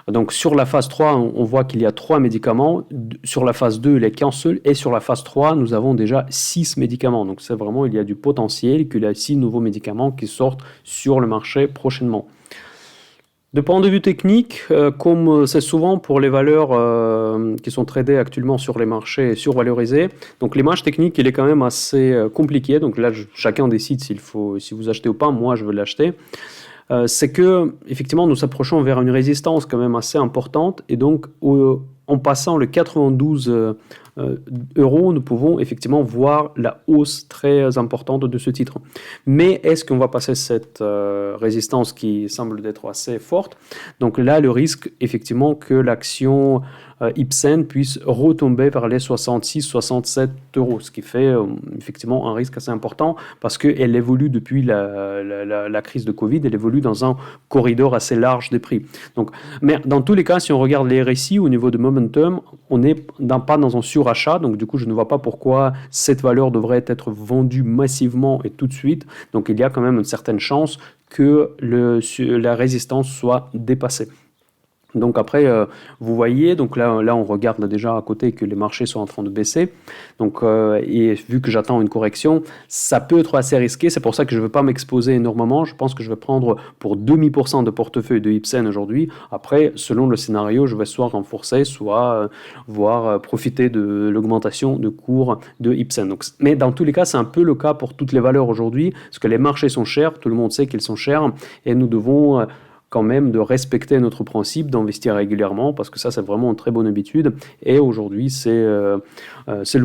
Donc sur la phase 3, on voit qu'il y a 3 médicaments. Sur la phase 2, il n'y a qu'un seul. Et sur la phase 3, nous avons déjà 6 médicaments. Donc c'est vraiment, il y a du potentiel, qu'il y a 6 nouveaux médicaments qui sortent sur le marché prochainement. De point de vue technique, comme c'est souvent pour les valeurs qui sont tradées actuellement sur les marchés survalorisés, donc l'image technique, il est quand même assez compliqué. Donc là, chacun décide si vous achetez ou pas. Moi, je veux l'acheter. C'est que effectivement nous approchons vers une résistance quand même assez importante et donc en passant le 92 euros, nous pouvons effectivement voir la hausse très importante de ce titre. Mais est-ce qu'on va passer cette résistance qui semble être assez forte? Donc là, le risque effectivement que l'action Ipsen puisse retomber vers les 66-67 euros, ce qui fait effectivement un risque assez important parce qu'elle évolue depuis la crise de Covid, elle évolue dans un corridor assez large des prix. Donc, mais dans tous les cas, si on regarde les RSI au niveau de momentum, on n'est pas dans un surachat, donc du coup je ne vois pas pourquoi cette valeur devrait être vendue massivement et tout de suite. Donc il y a quand même une certaine chance que la résistance soit dépassée. Donc après, vous voyez, donc là on regarde déjà à côté que les marchés sont en train de baisser. Donc, et vu que j'attends une correction, ça peut être assez risqué. C'est pour ça que je ne veux pas m'exposer énormément. Je pense que je vais prendre pour 0,5% de portefeuille de Ipsen aujourd'hui. Après, selon le scénario, je vais soit renforcer, soit profiter de l'augmentation de cours de Ipsen. Donc, mais dans tous les cas, c'est un peu le cas pour toutes les valeurs aujourd'hui, parce que les marchés sont chers, tout le monde sait qu'ils sont chers, et nous devons quand même de respecter notre principe d'investir régulièrement parce que ça c'est vraiment une très bonne habitude et aujourd'hui c'est le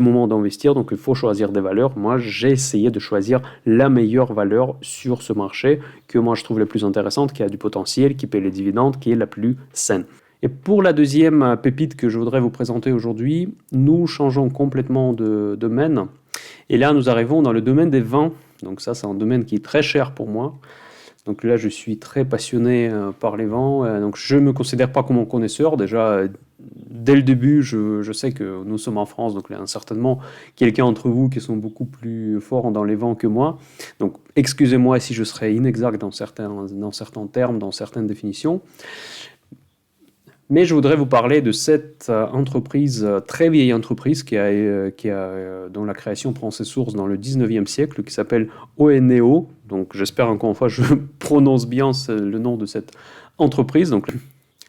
moment d'investir, donc il faut choisir des valeurs. Moi j'ai essayé de choisir la meilleure valeur sur ce marché que moi je trouve la plus intéressante, qui a du potentiel, qui paie les dividendes, qui est la plus saine. Et pour la deuxième pépite que je voudrais vous présenter aujourd'hui, nous changeons complètement de domaine et là nous arrivons dans le domaine des vins. Donc ça c'est un domaine qui est très cher pour moi. Donc là, je suis très passionné par les vins. Donc je ne me considère pas comme un connaisseur. Déjà, dès le début, je sais que nous sommes en France, donc il y a certainement quelqu'un d'entre vous qui sont beaucoup plus forts dans les vins que moi. Donc excusez-moi si je serais inexact dans certains termes, dans certaines définitions. Mais je voudrais vous parler de cette entreprise, très vieille entreprise dont la création prend ses sources dans le 19e siècle, qui s'appelle Oeneo. Donc j'espère encore une fois je prononce bien le nom de cette entreprise. Donc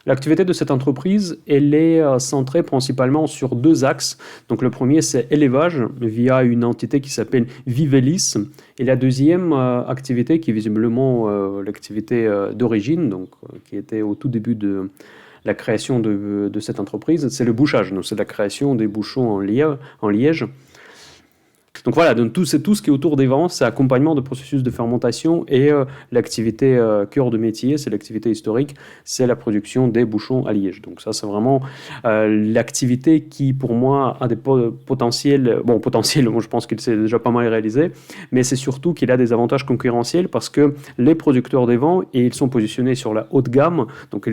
l'activité de cette entreprise, elle est centrée principalement sur deux axes. Donc le premier, c'est élevage via une entité qui s'appelle Vivelis. Et la deuxième activité, qui est visiblement l'activité d'origine, donc qui était au tout début de la création de cette entreprise, c'est le bouchage. Donc c'est la création des bouchons en liège. Donc voilà, donc tout ce qui est autour des vents, c'est accompagnement de processus de fermentation et l'activité cœur de métier, c'est l'activité historique, c'est la production des bouchons à liège. Donc ça, c'est vraiment l'activité qui, pour moi, a des potentiels, moi je pense qu'il s'est déjà pas mal réalisé, mais c'est surtout qu'il a des avantages concurrentiels parce que les producteurs des vents, et ils sont positionnés sur la haute gamme, donc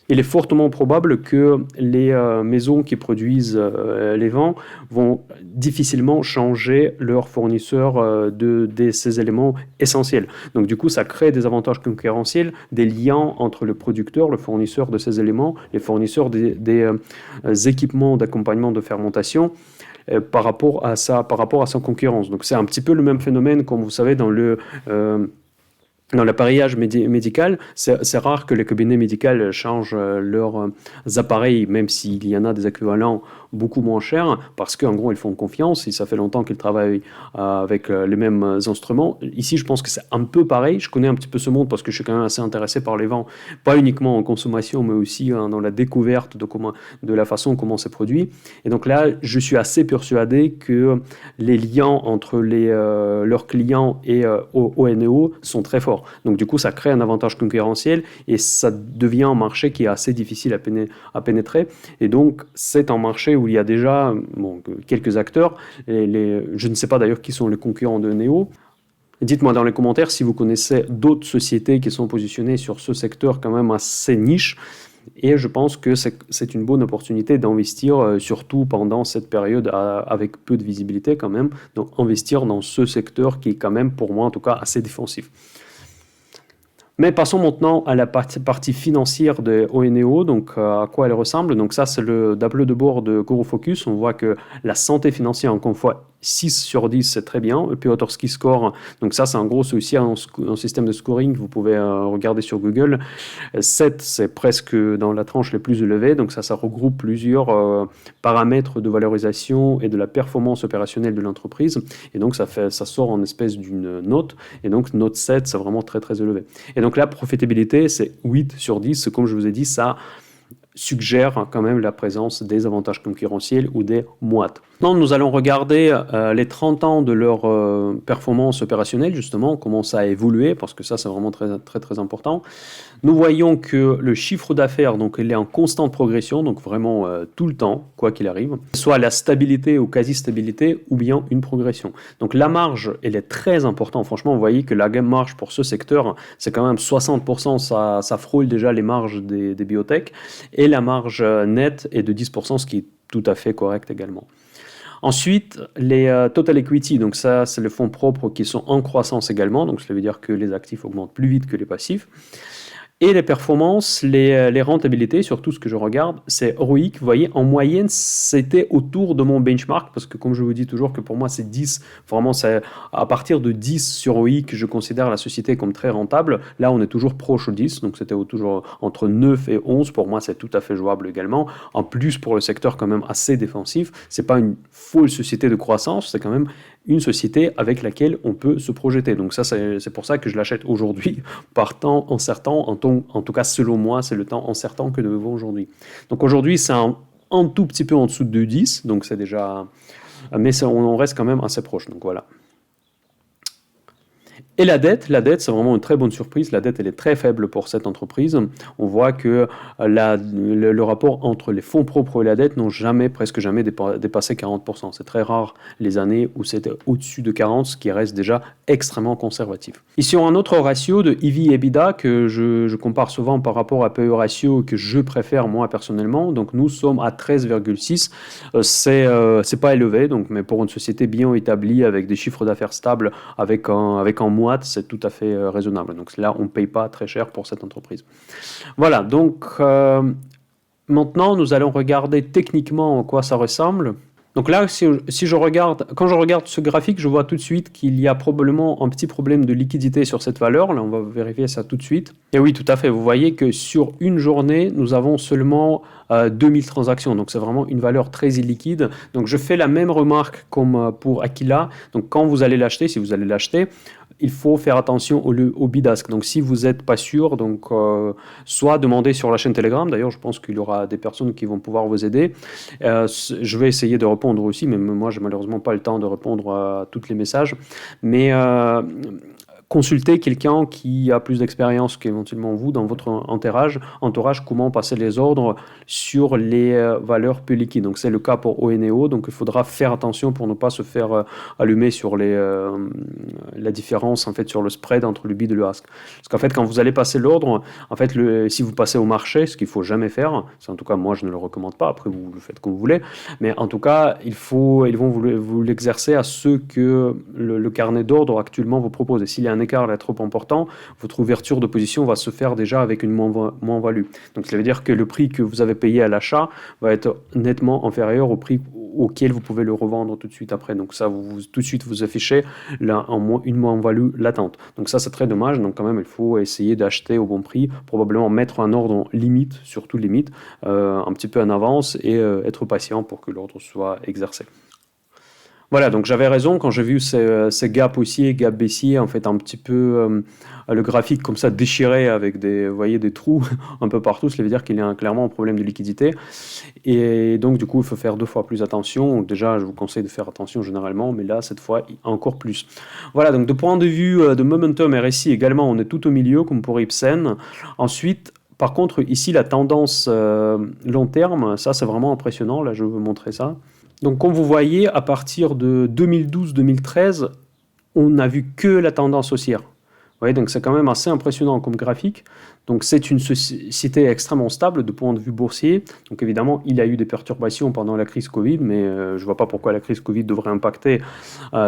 il est fortement probable que les maisons qui produisent les vents vont difficilement changer leur fournisseur de ces éléments essentiels. Donc du coup, ça crée des avantages concurrentiels, des liens entre le producteur, le fournisseur de ces éléments, les fournisseurs des équipements d'accompagnement de fermentation, par rapport à sa concurrence. Donc c'est un petit peu le même phénomène, comme vous savez, dans l'appareillage médical. C'est rare que les cabinets médicaux changent leurs appareils, même s'il y en a des équivalents beaucoup moins chers, parce qu'en gros, ils font confiance, et ça fait longtemps qu'ils travaillent avec les mêmes instruments. Ici, je pense que c'est un peu pareil. Je connais un petit peu ce monde parce que je suis quand même assez intéressé par les vents, pas uniquement en consommation, mais aussi dans la découverte de la façon comment c'est produit. Et donc là, je suis assez persuadé que les liens entre leurs clients et Oeneo sont très forts. Donc du coup, ça crée un avantage concurrentiel et ça devient un marché qui est assez difficile à pénétrer. Et donc, c'est un marché où il y a déjà quelques acteurs. Je ne sais pas d'ailleurs qui sont les concurrents de Neo. Dites-moi dans les commentaires si vous connaissez d'autres sociétés qui sont positionnées sur ce secteur quand même assez niche. Et je pense que c'est une bonne opportunité d'investir, surtout pendant cette période avec peu de visibilité quand même. Donc investir dans ce secteur qui est quand même, pour moi en tout cas, assez défensif. Mais passons maintenant à la partie financière de Oeneo, donc à quoi elle ressemble. Donc ça, c'est le tableau de bord de GuruFocus. On voit que la santé financière, encore une fois, 6 sur 10, c'est très bien. Et puis Autorski Score, donc ça, c'est en gros aussi un système de scoring que vous pouvez regarder sur Google. 7, c'est presque dans la tranche les plus élevées. Donc ça regroupe plusieurs paramètres de valorisation et de la performance opérationnelle de l'entreprise. Et donc ça sort en espèce d'une note. Et donc note 7, c'est vraiment très très élevé. Et donc la profitabilité, c'est 8 sur 10. Comme je vous ai dit, ça suggère quand même la présence des avantages concurrentiels ou des moites. Maintenant, nous allons regarder les 30 ans de leur performance opérationnelle, justement, comment ça a évolué, parce que ça, c'est vraiment très, très, très important. Nous voyons que le chiffre d'affaires, donc, il est en constante progression, donc vraiment tout le temps, quoi qu'il arrive, soit la stabilité ou quasi-stabilité, ou bien une progression. Donc la marge, elle est très importante. Franchement, vous voyez que la gamme marge pour ce secteur, c'est quand même 60%, ça frôle déjà les marges des biotech, et la marge nette est de 10%, ce qui est tout à fait correct également. Ensuite, les total equity, donc ça, c'est les fonds propres qui sont en croissance également, donc ça veut dire que les actifs augmentent plus vite que les passifs. Et les performances, les rentabilités, surtout ce que je regarde, c'est ROIC. Vous voyez, en moyenne, c'était autour de mon benchmark, parce que comme je vous dis toujours que pour moi, c'est 10. Vraiment, c'est à partir de 10 sur ROIC, je considère la société comme très rentable. Là, on est toujours proche de 10, donc c'était toujours entre 9 et 11. Pour moi, c'est tout à fait jouable également. En plus, pour le secteur quand même assez défensif, c'est pas une folle société de croissance, c'est quand même une société avec laquelle on peut se projeter. Donc ça, c'est pour ça que je l'achète aujourd'hui, par temps incertain, en tout cas selon moi, c'est le temps incertain que nous vivons aujourd'hui. Donc aujourd'hui, c'est un tout petit peu en dessous de 10, donc c'est déjà... Mais on reste quand même assez proche, donc voilà. Et la dette, c'est vraiment une très bonne surprise. La dette, elle est très faible pour cette entreprise. On voit que le rapport entre les fonds propres et la dette n'ont presque jamais dépassé 40%. C'est très rare les années où c'était au-dessus de 40, ce qui reste déjà extrêmement conservatif. Ici, on a un autre ratio de EV/EBITDA que je compare souvent par rapport à PE ratio que je préfère moi personnellement. Donc nous sommes à 13,6. C'est pas élevé, donc, mais pour une société bien établie avec des chiffres d'affaires stables, avec un mois, c'est tout à fait raisonnable. Donc là, on ne paye pas très cher pour cette entreprise. Voilà, donc Maintenant, nous allons regarder techniquement en quoi ça ressemble. Donc là, quand je regarde ce graphique, je vois tout de suite qu'il y a probablement un petit problème de liquidité sur cette valeur. Là, on va vérifier ça tout de suite. Et oui, tout à fait. Vous voyez que sur une journée, nous avons seulement 2000 transactions. Donc c'est vraiment une valeur très illiquide. Donc je fais la même remarque comme pour Aquila. Donc quand vous allez l'acheter, si vous allez l'acheter, il faut faire attention au bid-ask. Donc si vous n'êtes pas sûr, donc soit demandez sur la chaîne Telegram. D'ailleurs, je pense qu'il y aura des personnes qui vont pouvoir vous aider. Je vais essayer de répondre aussi, mais moi, j'ai malheureusement pas le temps de répondre à tous les messages. Mais consultez quelqu'un qui a plus d'expérience qu'éventuellement vous dans votre entourage, comment passer les ordres sur les valeurs peu liquides. Donc c'est le cas pour ONEO, donc il faudra faire attention pour ne pas se faire allumer sur la différence en fait sur le spread entre le bid et le ask. Parce qu'en fait quand vous allez passer l'ordre, en fait si vous passez au marché, ce qu'il faut jamais faire, c'est en tout cas moi je ne le recommande pas, après vous le faites comme vous voulez, mais en tout cas ils vont vous l'exercer à ce que le carnet d'ordre actuellement vous propose. Et s'il y a un écart est trop important, votre ouverture de position va se faire déjà avec une moins-value. Donc ça veut dire que le prix que vous avez payé à l'achat va être nettement inférieur au prix auquel vous pouvez le revendre tout de suite après. Donc ça, tout de suite vous affichez une moins-value latente. Donc ça, c'est très dommage. Donc quand même, il faut essayer d'acheter au bon prix, probablement mettre un ordre limite, surtout limite, un petit peu en avance et être patient pour que l'ordre soit exercé. Voilà, donc j'avais raison quand j'ai vu ces gaps haussiers, gaps baissiers, en fait un petit peu le graphique comme ça déchiré avec vous voyez, des trous un peu partout, ça veut dire qu'il y a clairement un problème de liquidité. Et donc du coup, il faut faire 2 fois plus attention. Donc, déjà, je vous conseille de faire attention généralement, mais là, cette fois, encore plus. Voilà, donc de point de vue de momentum RSI également, on est tout au milieu, comme pour Ipsen. Ensuite, par contre, ici, la tendance long terme, ça c'est vraiment impressionnant. Là, je vais vous montrer ça. Donc, comme vous voyez, à partir de 2012-2013, on n'a vu que la tendance haussière. Vous voyez, donc c'est quand même assez impressionnant comme graphique. Donc, c'est une société extrêmement stable de point de vue boursier. Donc, évidemment, il y a eu des perturbations pendant la crise Covid, mais je ne vois pas pourquoi la crise Covid devrait impacter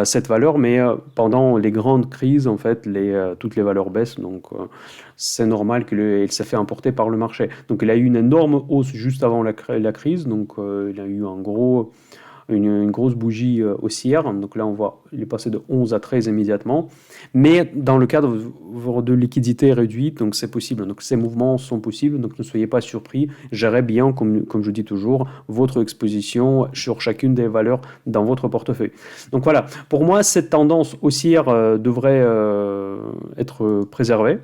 cette valeur. Mais pendant les grandes crises, en fait, toutes les valeurs baissent. Donc, c'est normal qu'il s'est fait importer par le marché. Donc, il a eu une énorme hausse juste avant la crise. Donc, il a eu une grosse bougie haussière. Donc là, on voit, il est passé de 11 à 13 immédiatement. Mais dans le cadre de liquidité réduite, donc c'est possible. Donc ces mouvements sont possibles. Donc ne soyez pas surpris. Gérez bien, comme je dis toujours, votre exposition sur chacune des valeurs dans votre portefeuille. Donc voilà, pour moi, cette tendance haussière devrait être préservée.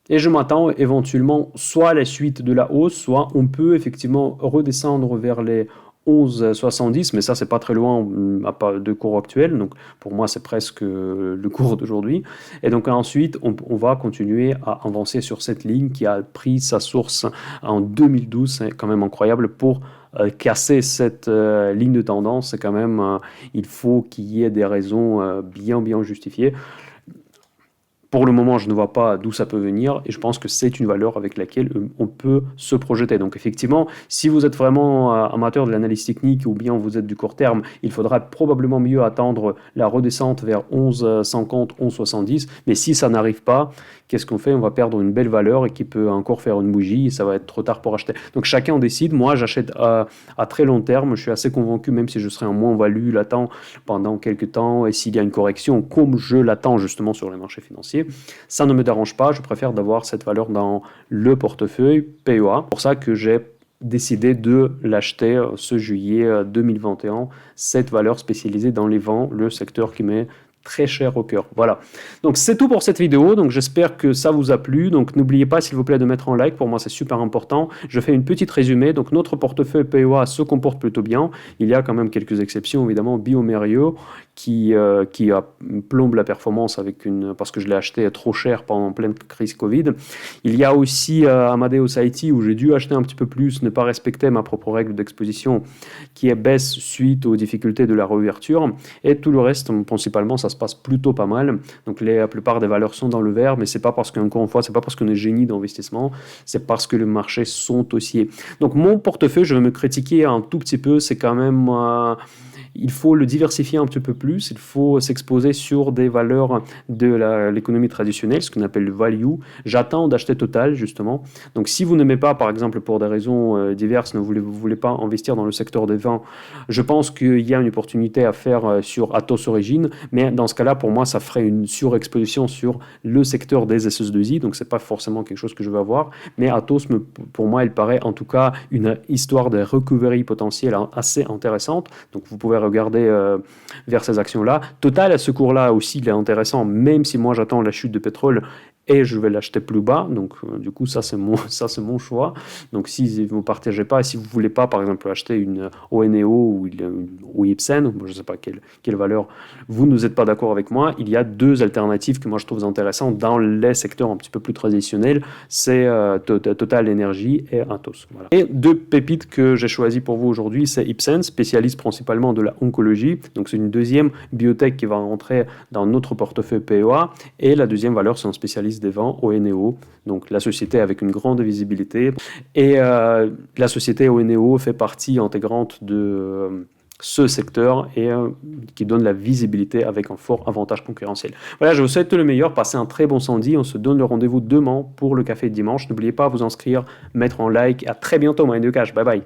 Et je m'attends éventuellement soit à la suite de la hausse, soit on peut effectivement redescendre vers les 11,70, mais ça c'est pas très loin de cours actuel, donc pour moi c'est presque le cours d'aujourd'hui. Et donc ensuite on va continuer à avancer sur cette ligne qui a pris sa source en 2012, c'est quand même incroyable. Pour casser cette ligne de tendance, c'est quand même il faut qu'il y ait des raisons bien justifiées. Pour le moment, je ne vois pas d'où ça peut venir et je pense que c'est une valeur avec laquelle on peut se projeter. Donc effectivement, si vous êtes vraiment amateur de l'analyse technique ou bien vous êtes du court terme, il faudra probablement mieux attendre la redescente vers 11,50, 11,70. Mais si ça n'arrive pas, qu'est-ce qu'on fait? On va perdre une belle valeur et qui peut encore faire une bougie et ça va être trop tard pour acheter. Donc chacun en décide. Moi, j'achète à très long terme. Je suis assez convaincu, même si je serai en moins-value, l'attends pendant quelques temps et s'il y a une correction, comme je l'attends justement sur les marchés financiers, ça ne me dérange pas, je préfère d'avoir cette valeur dans le portefeuille PEA. C'est pour ça que j'ai décidé de l'acheter ce juillet 2021, cette valeur spécialisée dans les vents, le secteur qui m'est très cher au cœur. Voilà. Donc c'est tout pour cette vidéo. Donc j'espère que ça vous a plu. Donc n'oubliez pas s'il vous plaît de mettre un like. Pour moi c'est super important. Je fais une petite résumé. Donc notre portefeuille PEA se comporte plutôt bien. Il y a quand même quelques exceptions évidemment. bioMérieux qui plombe la performance parce que je l'ai acheté trop cher pendant pleine crise Covid. Il y a aussi Amadeus IT où j'ai dû acheter un petit peu plus, ne pas respecter ma propre règle d'exposition qui baisse suite aux difficultés de la réouverture. Et tout le reste, principalement, ça se passe plutôt pas mal. Donc la plupart des valeurs sont dans le vert, mais c'est pas parce qu'encore une fois, c'est pas parce qu'on est génie d'investissement, c'est parce que les marchés sont haussiers. Donc mon portefeuille, je vais me critiquer un tout petit peu, c'est quand même il faut le diversifier un petit peu plus, il faut s'exposer sur des valeurs de l'économie traditionnelle, ce qu'on appelle le value. J'attends d'acheter Total, justement. Donc si vous n'aimez pas, par exemple, pour des raisons diverses, vous voulez pas investir dans le secteur des vins, je pense qu'il y a une opportunité à faire sur Atos Origine, mais dans ce cas-là, pour moi, ça ferait une surexposition sur le secteur des SS2I, donc c'est pas forcément quelque chose que je veux avoir, mais Atos, pour moi, il paraît en tout cas une histoire de recovery potentielle assez intéressante, donc vous pouvez regarder vers ces actions-là. Total, à ce cours-là aussi, il est intéressant, même si moi j'attends la chute de pétrole et je vais l'acheter plus bas. Donc, du coup, ça, c'est mon choix. Donc, si vous ne partagez pas, si vous ne voulez pas, par exemple, acheter une ONEO ou Ipsen, je ne sais pas quelle valeur, vous n'êtes pas d'accord avec moi, il y a deux alternatives que moi je trouve intéressantes dans les secteurs un petit peu plus traditionnels, c'est Total Energy et Atos. Voilà. Et deux pépites que j'ai choisies pour vous aujourd'hui, c'est Ipsen, spécialiste principalement de la oncologie. Donc, c'est une deuxième biotech qui va rentrer dans notre portefeuille PEA. Et la deuxième valeur, c'est un spécialiste des vents, ONEO, donc la société avec une grande visibilité. Et la société ONEO fait partie intégrante de ce secteur et qui donne la visibilité avec un fort avantage concurrentiel. Voilà, je vous souhaite le meilleur, passez un très bon samedi, on se donne le rendez-vous demain pour le café de dimanche. N'oubliez pas à vous inscrire, mettre un like, à très bientôt, Moyen de Cash, bye bye.